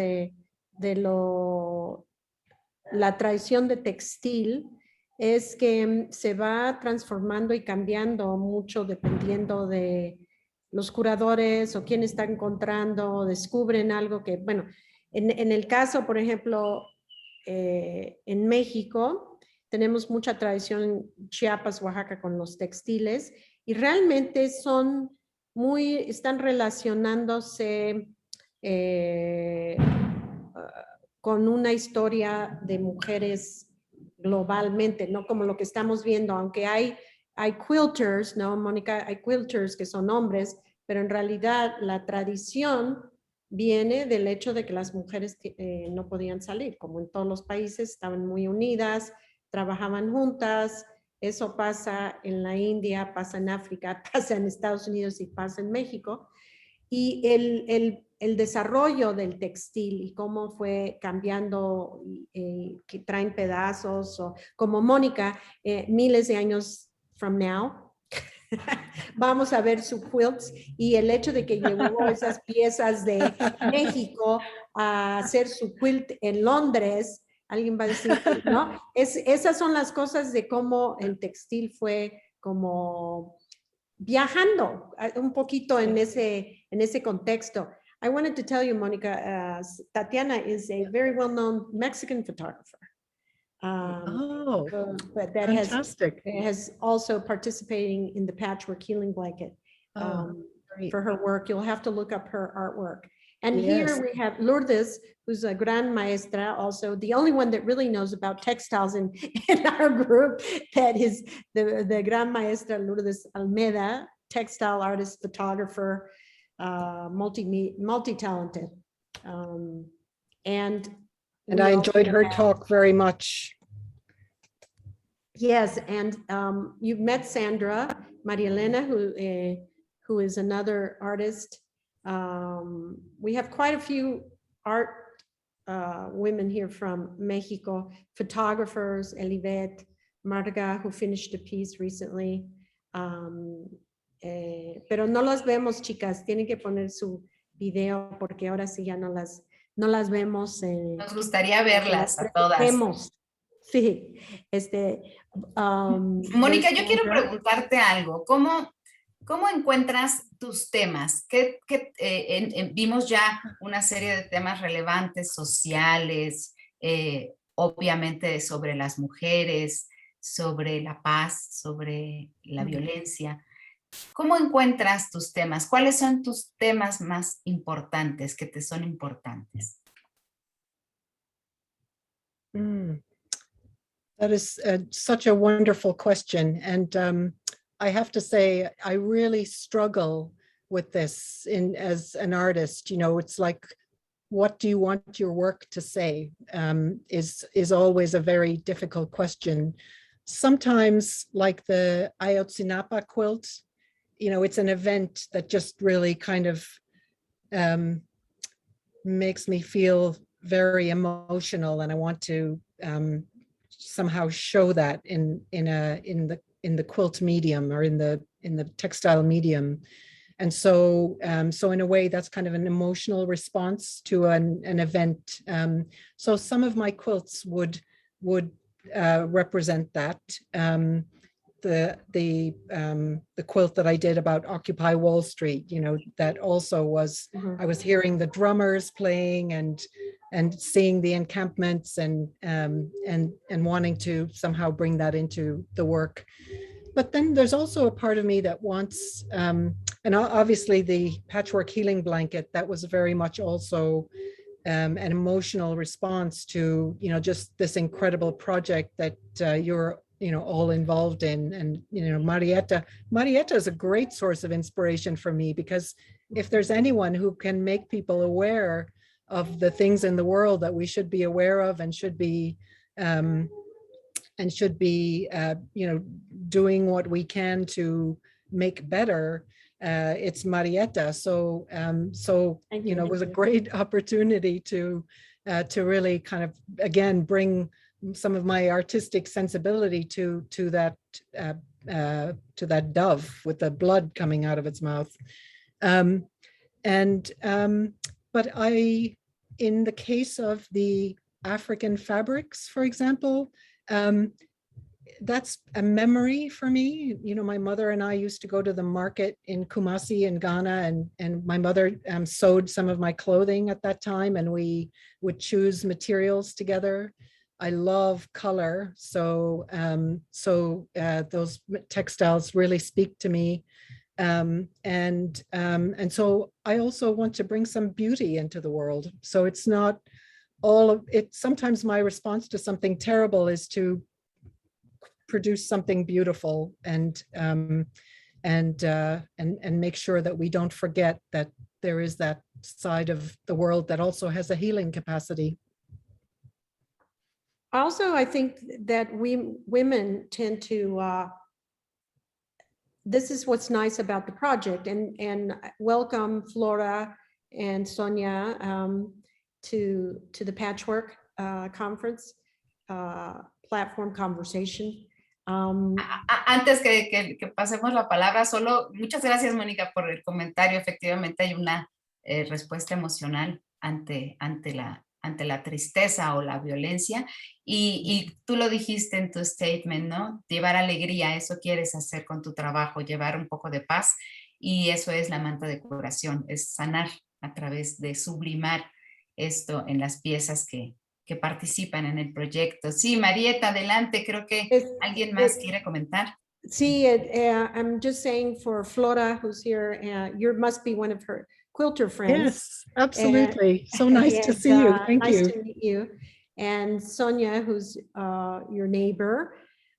la tradición de textil, es que se va transformando y cambiando mucho dependiendo de los curadores o quién está encontrando, descubren algo que, bueno, en el caso, por ejemplo, en México, tenemos mucha tradición en Chiapas, Oaxaca con los textiles y realmente están relacionándose con una historia de mujeres globalmente, no como lo que estamos viendo, aunque hay quilters, ¿no, Mónica? Hay quilters que son hombres, pero en realidad la tradición viene del hecho de que las mujeres no podían salir, como en todos los países, estaban muy unidas, trabajaban juntas. Eso pasa en la India, pasa en África, pasa en Estados Unidos y pasa en México. Y el desarrollo del textil y cómo fue cambiando, que traen pedazos, o como Mónica, miles de años from now, vamos a ver su quilts y el hecho de que llevó esas piezas de México a hacer su quilt en Londres, alguien va a decir, ¿no? Esas son las cosas de cómo el textil fue como viajando un poquito en ese contexto. I wanted to tell you, Monica, Tatiana is a very well-known Mexican photographer. But that fantastic. has also participating in the Patchwork Healing Blanket. For her work, you'll have to look up her artwork. And here we have Lourdes, who's a gran maestra, also the only one that really knows about textiles in our group. That is the gran maestra Lourdes Almeida, textile artist, photographer, multi-talented. And I enjoyed her talk very much. Yes, and you've met Sandra Maria Elena, who is another artist We have quite a few art women here from Mexico, photographers, Elivet, Marga, who finished a piece recently. Pero no las vemos, chicas, tienen que poner su video porque ahora sí ya no las vemos. Nos gustaría verlas a todas. Vemos. Sí, Mónica, yo quiero preguntarte algo. ¿Cómo encuentras tus temas? Vimos ya una serie de temas relevantes, sociales, obviamente sobre las mujeres, sobre la paz, sobre la violencia. ¿Cómo encuentras tus temas? ¿Cuáles son tus temas más importantes, que te son importantes? That is such a wonderful question. And I have to say, I really struggle with this as an artist. You know, it's like, what do you want your work to say is always a very difficult question. Sometimes, like the Ayotzinapa quilt, you know, it's an event that just really kind of makes me feel very emotional, and I want to somehow show that in the quilt medium or in the textile medium. And so in a way, that's kind of an emotional response to an event. So some of my quilts would represent that. The quilt that I did about Occupy Wall Street, you know, that also was, I was hearing the drummers playing and seeing the encampments and wanting to somehow bring that into the work. But then there's also a part of me that wants, and obviously the Patchwork Healing Blanket, that was very much also an emotional response to, you know, just this incredible project that you're, you know, all involved in. And, you know, Marietta is a great source of inspiration for me, because if there's anyone who can make people aware of the things in the world that we should be aware of and should be you know, doing what we can to make better, it's Marietta. So you know, it was a great opportunity to really kind of, again, bring some of my artistic sensibility to that dove with the blood coming out of its mouth. But in the case of the African fabrics, for example, that's a memory for me. You know, my mother and I used to go to the market in Kumasi in Ghana, and my mother sewed some of my clothing at that time, and we would choose materials together. I love color, so those textiles really speak to me. And so I also want to bring some beauty into the world. So it's not all of it. Sometimes my response to something terrible is to produce something beautiful and make sure that we don't forget that there is that side of the world that also has a healing capacity. Also, I think that we women tend to, this is what's nice about the project, and welcome Flora and Sonia to the Patchwork Conference platform conversation. Antes que pasemos la palabra, solo muchas gracias, Mónica, por el comentario. Efectivamente hay una respuesta emocional ante la tristeza o la violencia, y tú lo dijiste en tu statement, ¿no? Llevar alegría, eso quieres hacer con tu trabajo, llevar un poco de paz, y eso es la manta de curación, es sanar a través de sublimar esto en las piezas que participan en el proyecto. Sí, Marieta, adelante, creo que alguien más quiere comentar. Sí, I'm just saying for Flora, who's here, you must be one of her quilter friends. Yes, absolutely. So nice to see you. Thank you. Nice to meet you. And Sonia, who's your neighbor.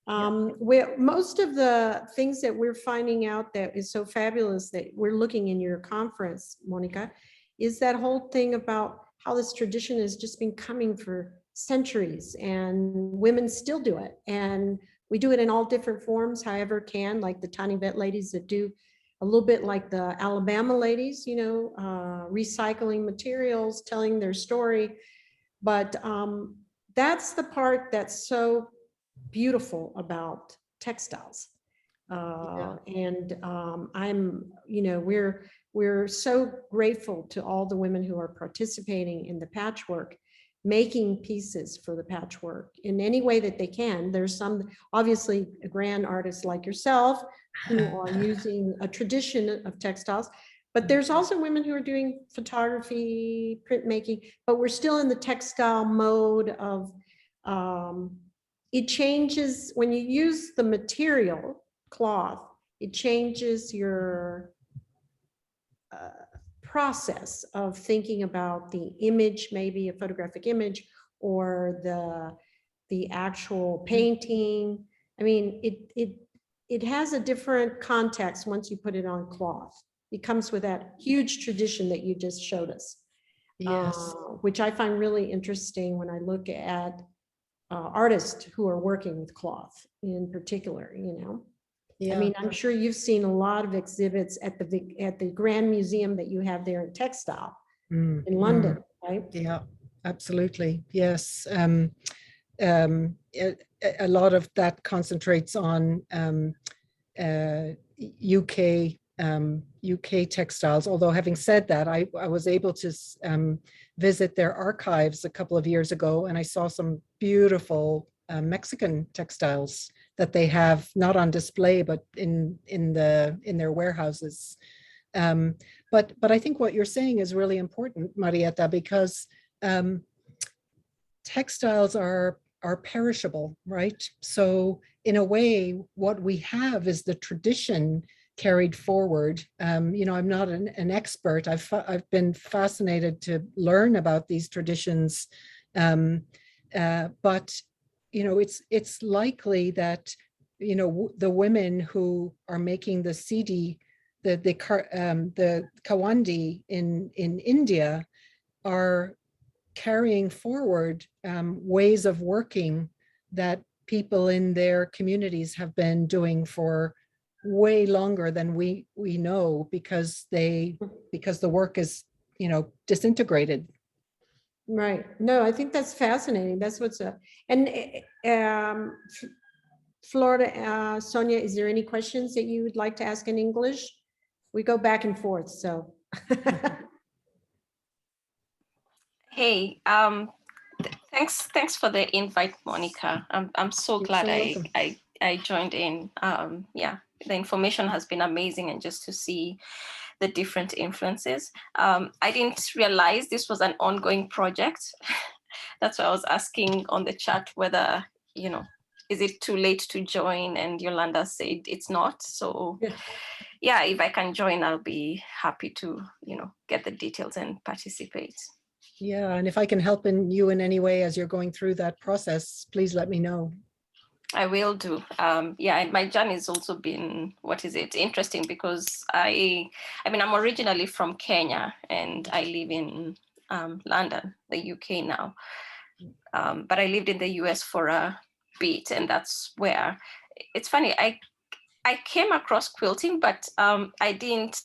Most of the things that we're finding out that is so fabulous that we're looking in your conference, Monica, is that whole thing about how this tradition has just been coming for centuries, and women still do it. And we do it in all different forms, however can, like the tiny vet ladies that do a little bit like the Alabama ladies, you know, recycling materials, telling their story. But that's the part that's so beautiful about textiles. And I'm, you know, we're so grateful to all the women who are participating in the patchwork, making pieces for the patchwork in any way that they can. There's some, obviously, grand artists like yourself who are using a tradition of textiles, but there's also women who are doing photography, printmaking, but we're still in the textile mode of, it changes when you use the material, cloth, it changes your process of thinking about the image, maybe a photographic image, or the actual painting. I mean, it has a different context once you put it on cloth. It comes with that huge tradition that you just showed us. Yes. Which I find really interesting when I look at artists who are working with cloth in particular, you know. Yeah. I mean, I'm sure you've seen a lot of exhibits at the Grand Museum that you have there in textile in London, right? Yeah, absolutely. Yes. A lot of that concentrates on UK textiles. Although having said that, I was able to visit their archives a couple of years ago, and I saw some beautiful Mexican textiles that they have not on display, but in their warehouses. But I think what you're saying is really important, Marietta, because textiles are perishable, right? So in a way, what we have is the tradition carried forward. You know, I'm not an expert. I've been fascinated to learn about these traditions, but you know, it's likely that, you know, the women who are making the sidi, the kawandi in India are carrying forward ways of working that people in their communities have been doing for way longer than we know, because the work is, you know, disintegrated. Right. No, I think that's fascinating. That's what's up. And Florida, Sonia, is there any questions that you would like to ask in English? We go back and forth, so. Hey, thanks for the invite, Monica. I'm so You're glad so welcome. I joined in. Yeah, the information has been amazing, and just to see the different influences. I didn't realize this was an ongoing project. That's why I was asking on the chat whether, you know, is it too late to join? And Yolanda said it's not. So yeah, if I can join, I'll be happy to, you know, get the details and participate. Yeah, and if I can help you in any way as you're going through that process, please let me know. I will do. Yeah, and my journey has also been, interesting, because I mean, I'm originally from Kenya and I live in London, the UK now. But I lived in the US for a bit, and that's where, it's funny, I came across quilting, but I didn't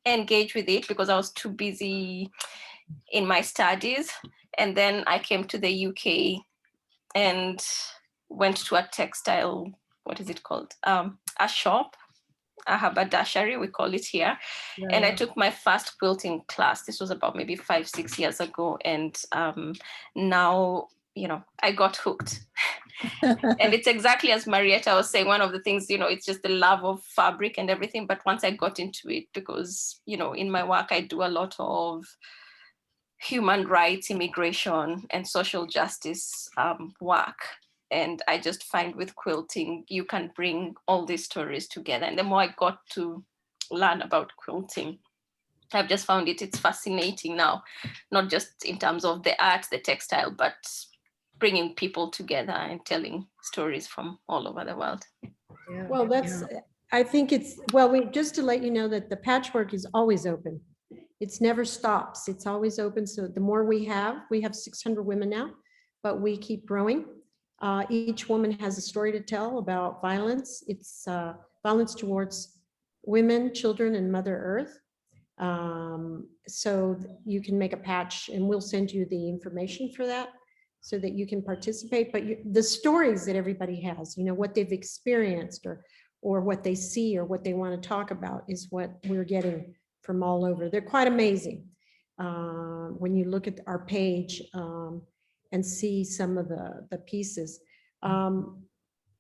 engage with it because I was too busy in my studies. And then I came to the UK and went to a textile, what is it called? A shop, a haberdashery, we call it here. Yeah. And I took my first quilting class. This was about maybe 5-6 years ago. And now, you know, I got hooked. And it's exactly as Marietta was saying, one of the things, you know, it's just the love of fabric and everything. But once I got into it, because, you know, in my work, I do a lot of human rights, immigration, and social justice work. And I just find with quilting, you can bring all these stories together. And the more I got to learn about quilting, I've just found it's fascinating now, not just in terms of the art, the textile, but bringing people together and telling stories from all over the world. Yeah, well, I think it's, well, just to let you know that the patchwork is always open. It's never stops. It's always open. So the more we have 600 women now, but we keep growing. Each woman has a story to tell about violence. It's violence towards women, children, and Mother Earth. So you can make a patch, and we'll send you the information for that so that you can participate. But the stories that everybody has, you know, what they've experienced or what they see or what they want to talk about is what we're getting from all over. They're quite amazing. When you look at our page and see some of the pieces.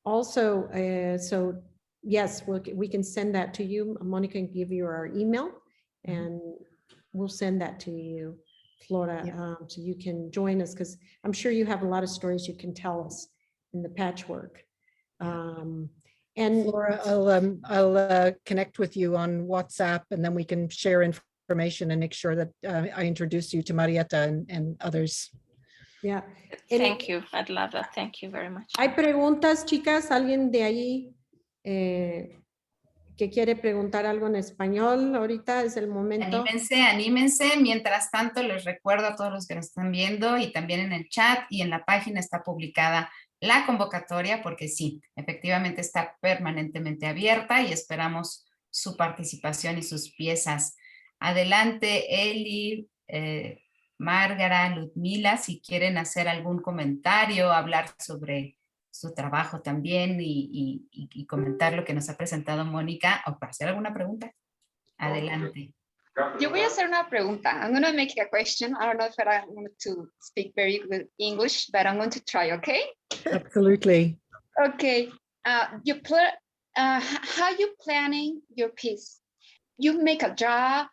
Also, so yes, we can send that to you. Monica can give you our email and we'll send that to you, Flora, so you can join us, because I'm sure you have a lot of stories you can tell us in the patchwork. And Flora, I'll connect with you on WhatsApp, and then we can share information and make sure that I introduce you to Marietta and others. Yeah. Thank you. I'd love that. Thank you very much. ¿Hay preguntas, chicas? ¿Alguien de ahí que quiere preguntar algo en español? Ahorita es el momento. Anímense, anímense. Mientras tanto, les recuerdo a todos los que nos están viendo y también en el chat y en la página está publicada la convocatoria, porque sí, efectivamente está permanentemente abierta y esperamos su participación y sus piezas. Adelante, Eli, Márgara, Ludmila, si quieren hacer algún comentario, hablar sobre su trabajo también y comentar lo que nos ha presentado Mónica o para hacer alguna pregunta. Adelante. Yo voy a hacer una pregunta. I'm going to make a question. I don't know if I want to speak very good English, but I'm going to try, okay? Absolutely. Okay. How you planning your piece? You make a draw.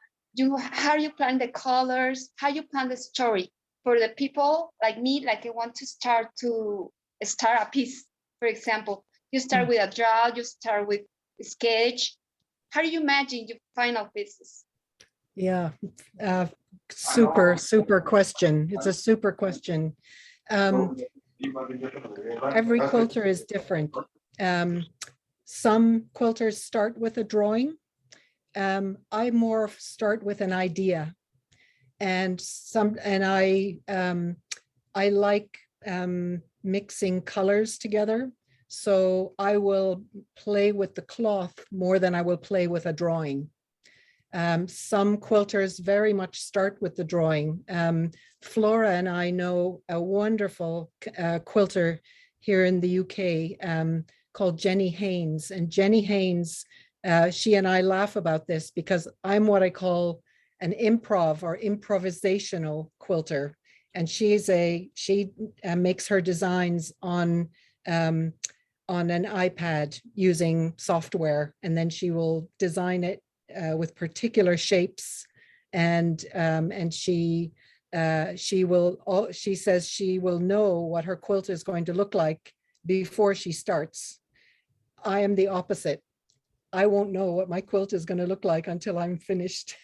How you plan the colors? How you plan the story? For the people like me, like I want to start a piece, for example. You start with a draw, you start with a sketch. How do you imagine your final pieces? Yeah, super question. It's a super question. Every quilter is different. Some quilters start with a drawing. I more start with an idea, and I like mixing colors together. So I will play with the cloth more than I will play with a drawing. Some quilters very much start with the drawing. Flora and I know a wonderful quilter here in the UK called Jenny Haynes. And Jenny Haynes, she and I laugh about this because I'm what I call an improv or improvisational quilter. And she makes her designs on an iPad using software, and then she will design it with particular shapes, and she says she will know what her quilt is going to look like before she starts. I am the opposite. I won't know what my quilt is going to look like until I'm finished.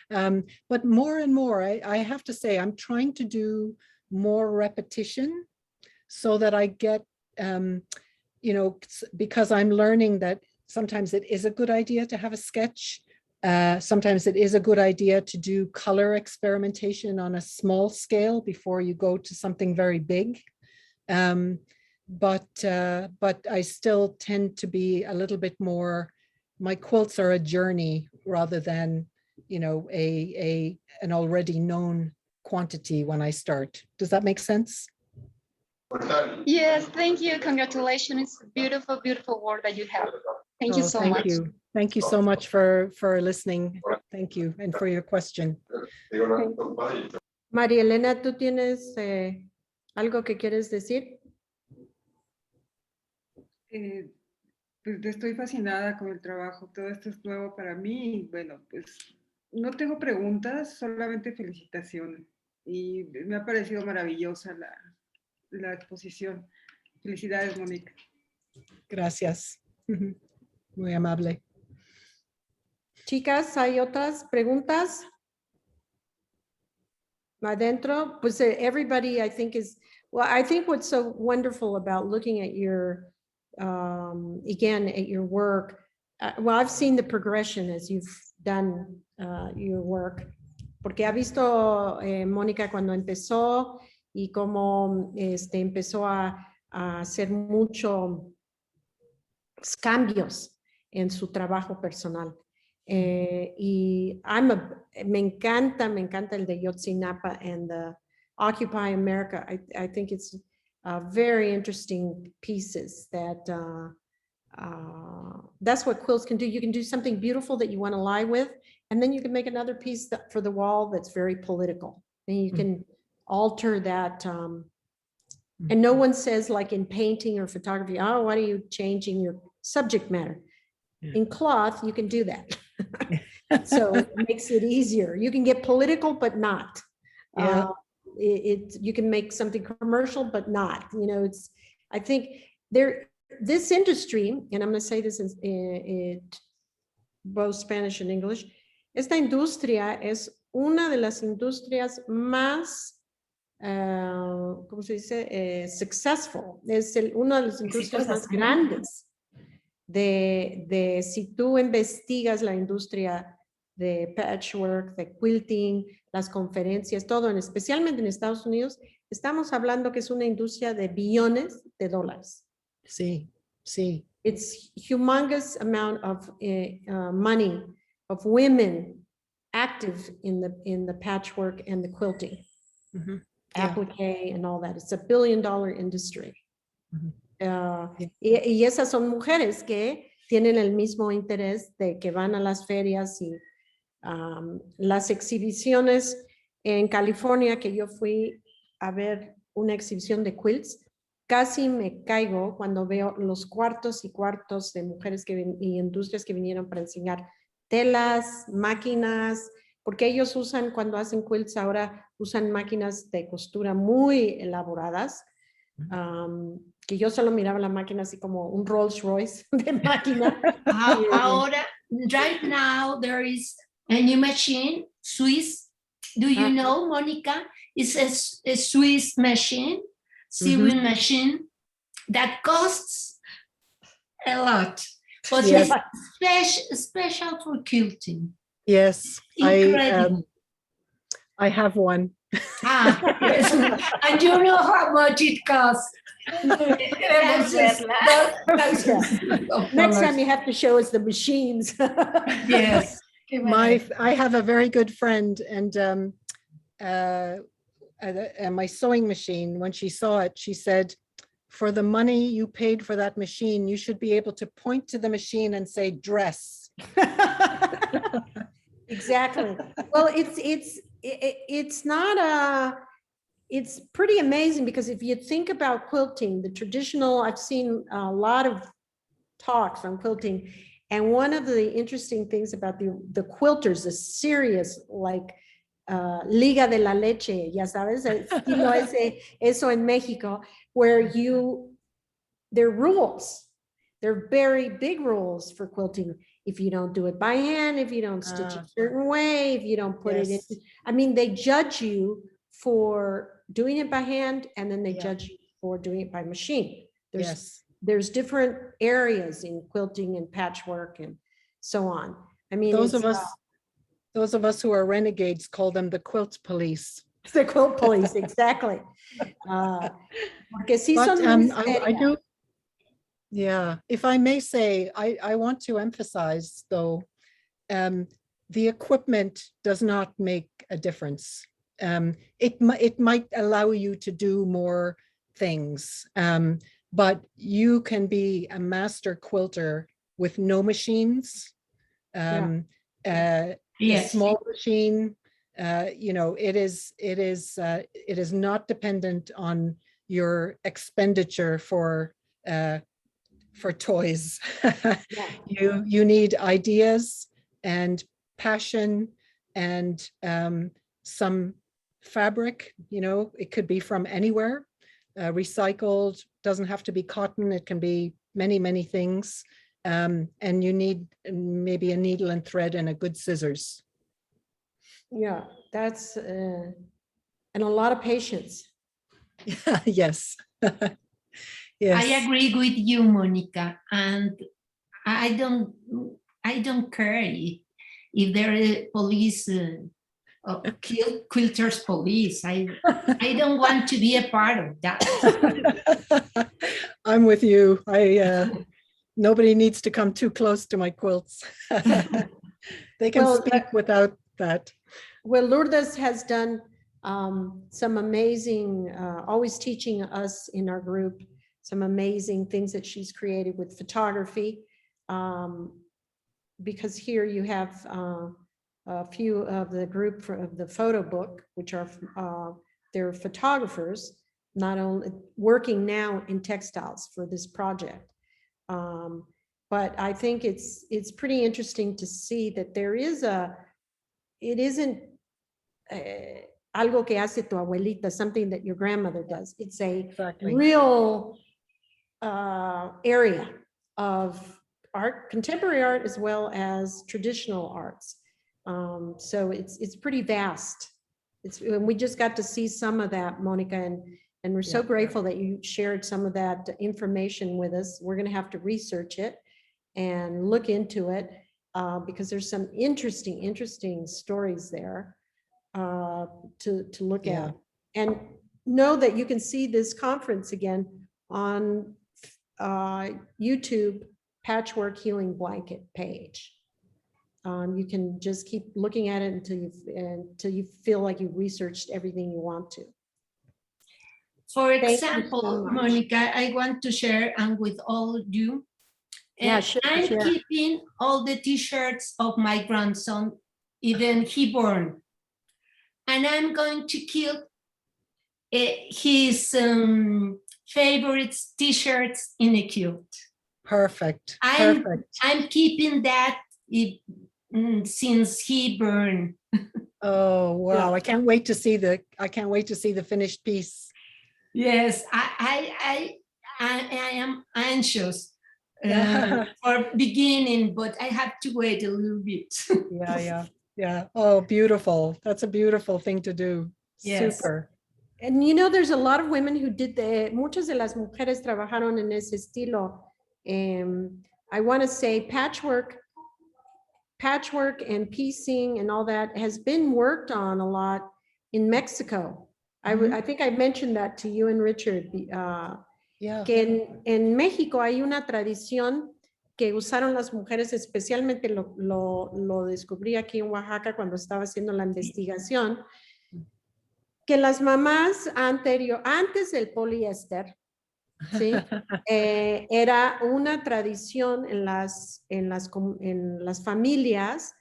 But more and more, I have to say, I'm trying to do more repetition so that I get, because I'm learning that sometimes it is a good idea to have a sketch. Sometimes it is a good idea to do color experimentation on a small scale before you go to something very big. But I still tend to be a little bit more, my quilts are a journey rather than, an already known quantity when I start. Does that make sense? Yes, thank you. Congratulations. It's a beautiful, beautiful work that you have. Thank you so much. You. Thank you so much for listening. Thank you. And for your question. Okay. María Elena, ¿tú tienes algo que quieres decir? Pues estoy fascinada con el trabajo, todo esto es nuevo para mí y bueno, pues no tengo preguntas, solamente felicitaciones y me ha parecido maravillosa la exposición. Felicidades, Mónica. Gracias. Muy amable. Chicas, ¿hay otras preguntas? Adentro, pues everybody I think I think what's so wonderful about looking at your again, at your work, well, I've seen the progression as you've done your work, porque ha visto Mónica cuando empezó y cómo empezó a hacer muchos cambios en su trabajo personal. Y me encanta el de Yotzinapa and the Occupy America. I think it's very interesting pieces that that's what quilts can do. You can do something beautiful that you want to lie with, and then you can make another piece for the wall that's very political. And you can alter that. And no one says, like in painting or photography, oh, why are you changing your subject matter? In cloth, you can do that. So it makes it easier. You can get political, but not. Yeah. You can make something commercial, but not. You know, I think this industry, and I'm going to say this in both Spanish and English, esta industria es una de las industrias más, ¿cómo se dice? Successful. Es una de las industrias más grandes. Si tú investigas la industria de patchwork, de quilting, las conferencias, todo, especialmente en Estados Unidos, estamos hablando que es una industria de billones de dólares. Sí, sí. It's humongous amount of money of women active in the patchwork and the quilting, applique and all that. It's $1 billion industry. Y esas son mujeres que tienen el mismo interés de que van a las ferias y las exhibiciones en California, que yo fui a ver una exhibición de quilts. Casi me caigo cuando veo los cuartos y cuartos de mujeres y industrias que vinieron para enseñar telas, máquinas, porque ellos usan, cuando hacen quilts ahora, usan máquinas de costura muy elaboradas, que yo solo miraba la máquina así como un Rolls Royce de máquina. Ahora, right now, there is a new machine, Swiss. Do you know, Monica? It's a Swiss machine, sewing machine that costs a lot, but it's special for quilting. Yes, I have one. Yes. And you know how much it costs. Next time you have to show us the machines. Yes. I have a very good friend, and my sewing machine, when she saw it, she said, for the money you paid for that machine, you should be able to point to the machine and say dress. Exactly. Well, it's pretty amazing, because if you think about quilting, the traditional, I've seen a lot of talks on quilting, and one of the interesting things about the quilters, the serious, like Liga de la Leche, ya sabes, estilo eso en Mexico, where there are rules. There are very big rules for quilting. If you don't do it by hand, if you don't stitch it a certain way, if you don't put it in, I mean, they judge you for doing it by hand, and then they judge you for doing it by machine. There's different areas in quilting and patchwork and so on. I mean, those of us who are renegades call them the quilt police. The quilt police, exactly. Porque sí son I do. Yeah, if I may say, I want to emphasize, though, the equipment does not make a difference. It might allow you to do more things, but you can be a master quilter with no machines, a small machine. You know, it is not dependent on your expenditure for toys. You need ideas and passion and some fabric. You know, it could be from anywhere, recycled, doesn't have to be cotton, it can be many things, and you need maybe a needle and thread and a good scissors. Yeah, that's and a lot of patience. Yes. Yes. I agree with you, Monica, and I don't care if there is police, quilters police. I don't want to be a part of that. I'm with you. nobody needs to come too close to my quilts. They can Well, speak without that. Well, Lourdes has done some amazing, always teaching us in our group, some amazing things that she's created with photography. Because here you have a few of the group of the photo book, which are they're photographers, not only working now in textiles for this project. But I think it's pretty interesting to see that there is it isn't algo que hace tu abuelita, something that your grandmother does. It's a real area of art, contemporary art, as well as traditional arts. So it's pretty vast. And we just got to see some of that, Monika, and we're so grateful that you shared some of that information with us. We're going to have to research it and look into it because there's some interesting stories there to look at. And know that you can see this conference again on YouTube Patchwork Healing Blanket page. You can just keep looking at it until you feel like you've researched everything you want to. For example, Monika, I want to share with all you. I'm keeping all the t-shirts of my grandson, even he born. And I'm going to keep his favorite t-shirts in a quilt. Perfect. I'm keeping that since he burned. Oh wow! I can't wait to see the finished piece. Yes, I am anxious for beginning, but I have to wait a little bit. Yeah. Oh, beautiful. That's a beautiful thing to do. Yes. Super. And you know, there's a lot of women who did muchas de las mujeres trabajaron en ese estilo. I want to say patchwork and piecing and all that has been worked on a lot in Mexico. I think I mentioned that to you and Richard. Que en México hay una tradición que usaron las mujeres, especialmente lo descubrí aquí en Oaxaca cuando estaba haciendo la investigación, que las mamás antes del poliéster, ¿sí? Era una tradición en las familias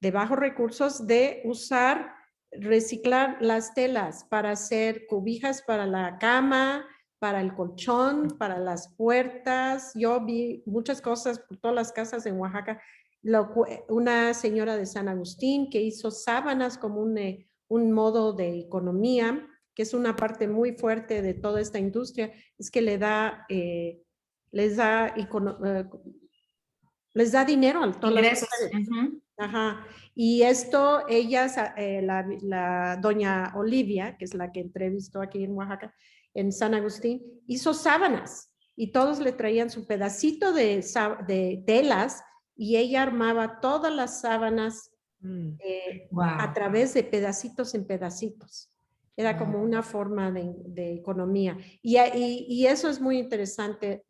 de bajos recursos de reciclar las telas para hacer cobijas para la cama, para el colchón, para las puertas. Yo vi muchas cosas por todas las casas en Oaxaca. Una señora de San Agustín que hizo sábanas como un modo de economía, que es una parte muy fuerte de toda esta industria, es que les da dinero a todas las mujeres. Ajá. Y esto, ellas, la doña Olivia, que es la que entrevistó aquí en Oaxaca, en San Agustín, hizo sábanas y todos le traían su pedacito de telas y ella armaba todas las sábanas a través de pedacitos en pedacitos. Era como una forma de economía. Y eso es muy interesante,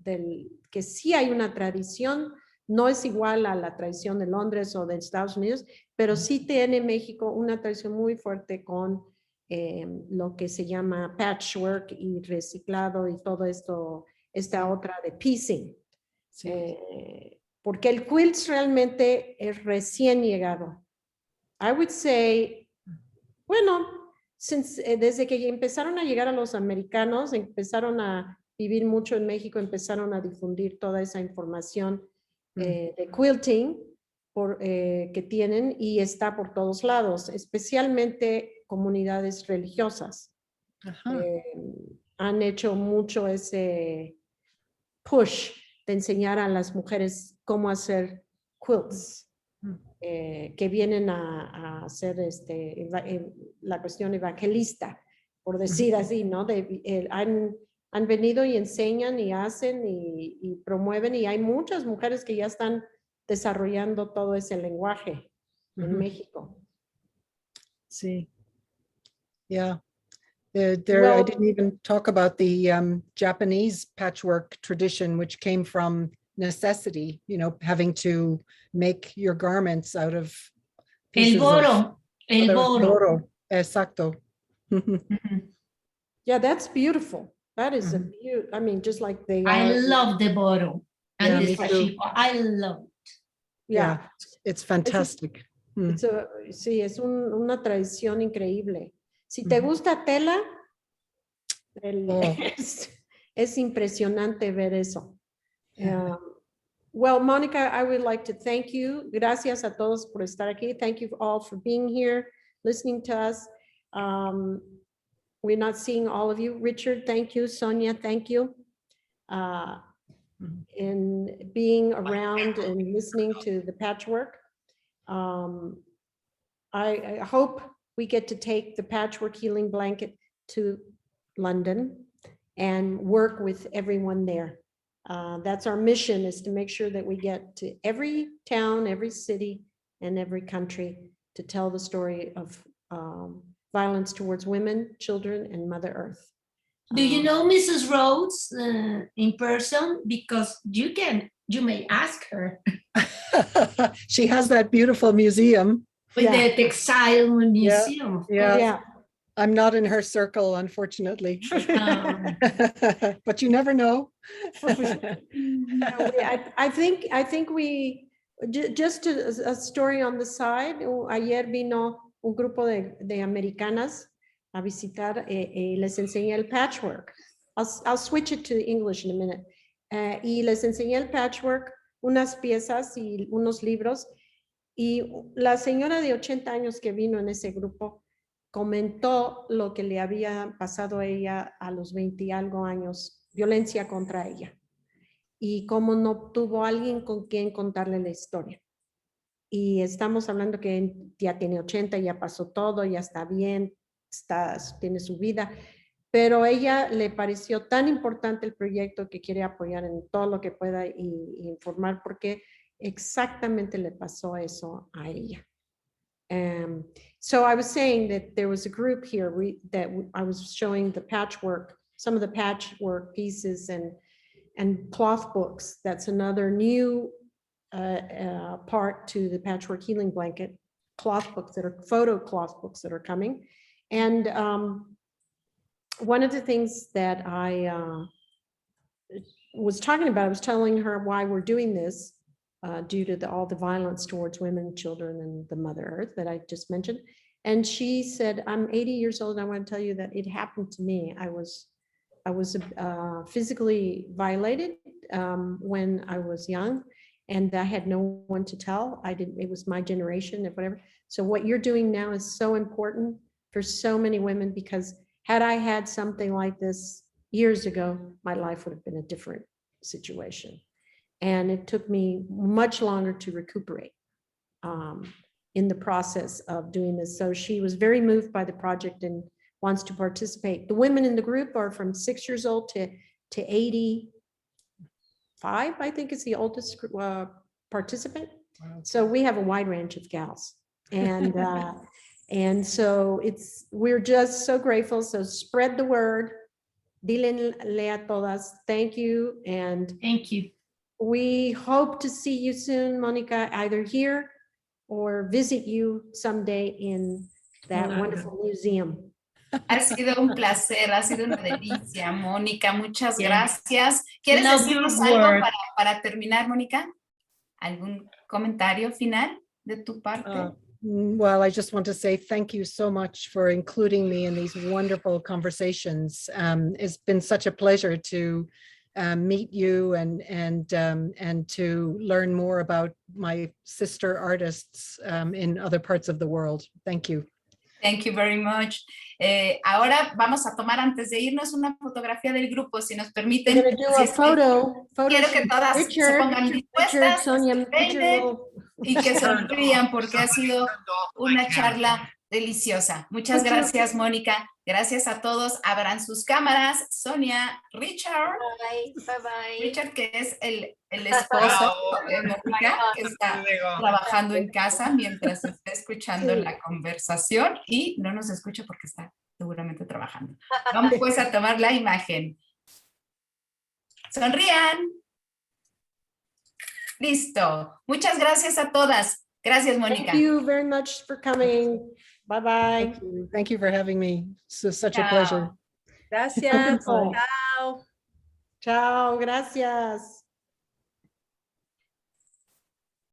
que sí hay una tradición, no es igual a la tradición de Londres o de Estados Unidos, pero sí tiene México una tradición muy fuerte con lo que se llama patchwork y reciclado y todo esto, esta otra de piecing. Sí. Porque el quilt realmente es recién llegado. I would say, bueno, desde que empezaron a llegar a los americanos, empezaron a vivir mucho en México, empezaron a difundir toda esa información de quilting que tienen y está por todos lados, especialmente comunidades religiosas. Han hecho mucho ese push de enseñar a las mujeres cómo hacer quilts, que vienen a hacer la cuestión evangelista, por decir así, ¿no? Han venido y enseñan y hacen y promueven, y hay muchas mujeres que ya están desarrollando todo ese lenguaje en México. Sí. Yeah. I didn't even talk about the Japanese patchwork tradition, which came from necessity, you know, having to make your garments out of El pieces boro, el of boro. boro. Exacto. Yeah, that's beautiful. That is a beaut. I mean, just like they I are. love the boro. Yeah, And the me too. sashiko. I love it. Yeah. It's fantastic. Sí, es una tradición increíble. Si te gusta tela, es impresionante ver eso. Well, Monica, I would like to thank you. Gracias a todos por estar aquí. Thank you all for being here, listening to us. We're not seeing all of you. Richard, thank you. Sonia, thank you. And being around and listening to the patchwork. I hope we get to take the Patchwork Healing Blanket to London and work with everyone there. That's our mission, is to make sure that we get to every town, every city, and every country to tell the story of violence towards women, children, and Mother Earth. Do you know Mrs. Rhodes in person? Because you may ask her. She has that beautiful museum. With the textile museum. Yeah. I'm not in her circle, unfortunately. But you never know. I think we, just a story on the side. Ayer vino un grupo de americanas a visitar y les enseñé el patchwork. I'll switch it to English in a minute. Y les enseñé el patchwork, unas piezas y unos libros. Y la señora de 80 años que vino en ese grupo comentó lo que le había pasado a ella a los 20 y algo años, violencia contra ella. Y cómo no tuvo alguien con quien contarle la historia. Y estamos hablando que ya tiene 80, ya pasó todo, ya está bien, tiene su vida. Pero a ella le pareció tan importante el proyecto que quiere apoyar en todo lo que pueda y informar porque exactamente le pasó eso a ella. So I was saying that there was a group here that I was showing the patchwork, some of the patchwork pieces and cloth books. That's another new part to the Patchwork Healing Blanket, cloth books that are photo cloth books that are coming. And one of the things that I was talking about, I was telling her why we're doing this due to all the violence towards women, children, and the Mother Earth that I just mentioned. And she said, I'm 80 years old, and I want to tell you that it happened to me. I was physically violated when I was young, and I had no one to tell. It was my generation, or whatever. So what you're doing now is so important for so many women, because had I had something like this years ago, my life would have been a different situation. And it took me much longer to recuperate in the process of doing this. So she was very moved by the project and wants to participate. The women in the group are from 6 years old to 85, I think is the oldest participant. Wow. So we have a wide range of gals. And so we're just so grateful. So spread the word. Dílenle a todas. Thank you. And thank you. We hope to see you soon, Monica, either here or visit you someday in that wonderful museum. Ha sido un placer, ha sido una delicia, Mónica. Muchas gracias. ¿Quieres decirnos algo para terminar, Mónica? ¿Algún comentario final de tu parte? Well, I just want to say thank you so much for including me in these wonderful conversations. It's been such a pleasure to meet you and to learn more about my sister artists in other parts of the world. Thank you. Thank you very much. Ahora vamos a tomar, antes de irnos, una fotografía del grupo, si nos permiten. Quiero que todas se pongan dispuestas, Sonia, y que sonrían, porque ha sido una charla deliciosa. Muchas gracias, Mónica. Gracias a todos. Abran sus cámaras. Sonia, Richard. Bye. Richard, que es el esposo de Mónica, que está trabajando en casa mientras está escuchando la conversación y no nos escucha porque está seguramente trabajando. Vamos pues a tomar la imagen. Sonrían. Listo. Muchas gracias a todas. Gracias, Mónica. Thank you very much for coming. Bye-bye. Thank you. Thank you for having me. So such a Chao. pleasure. Gracias. Wonderful. Chao. Ciao, gracias.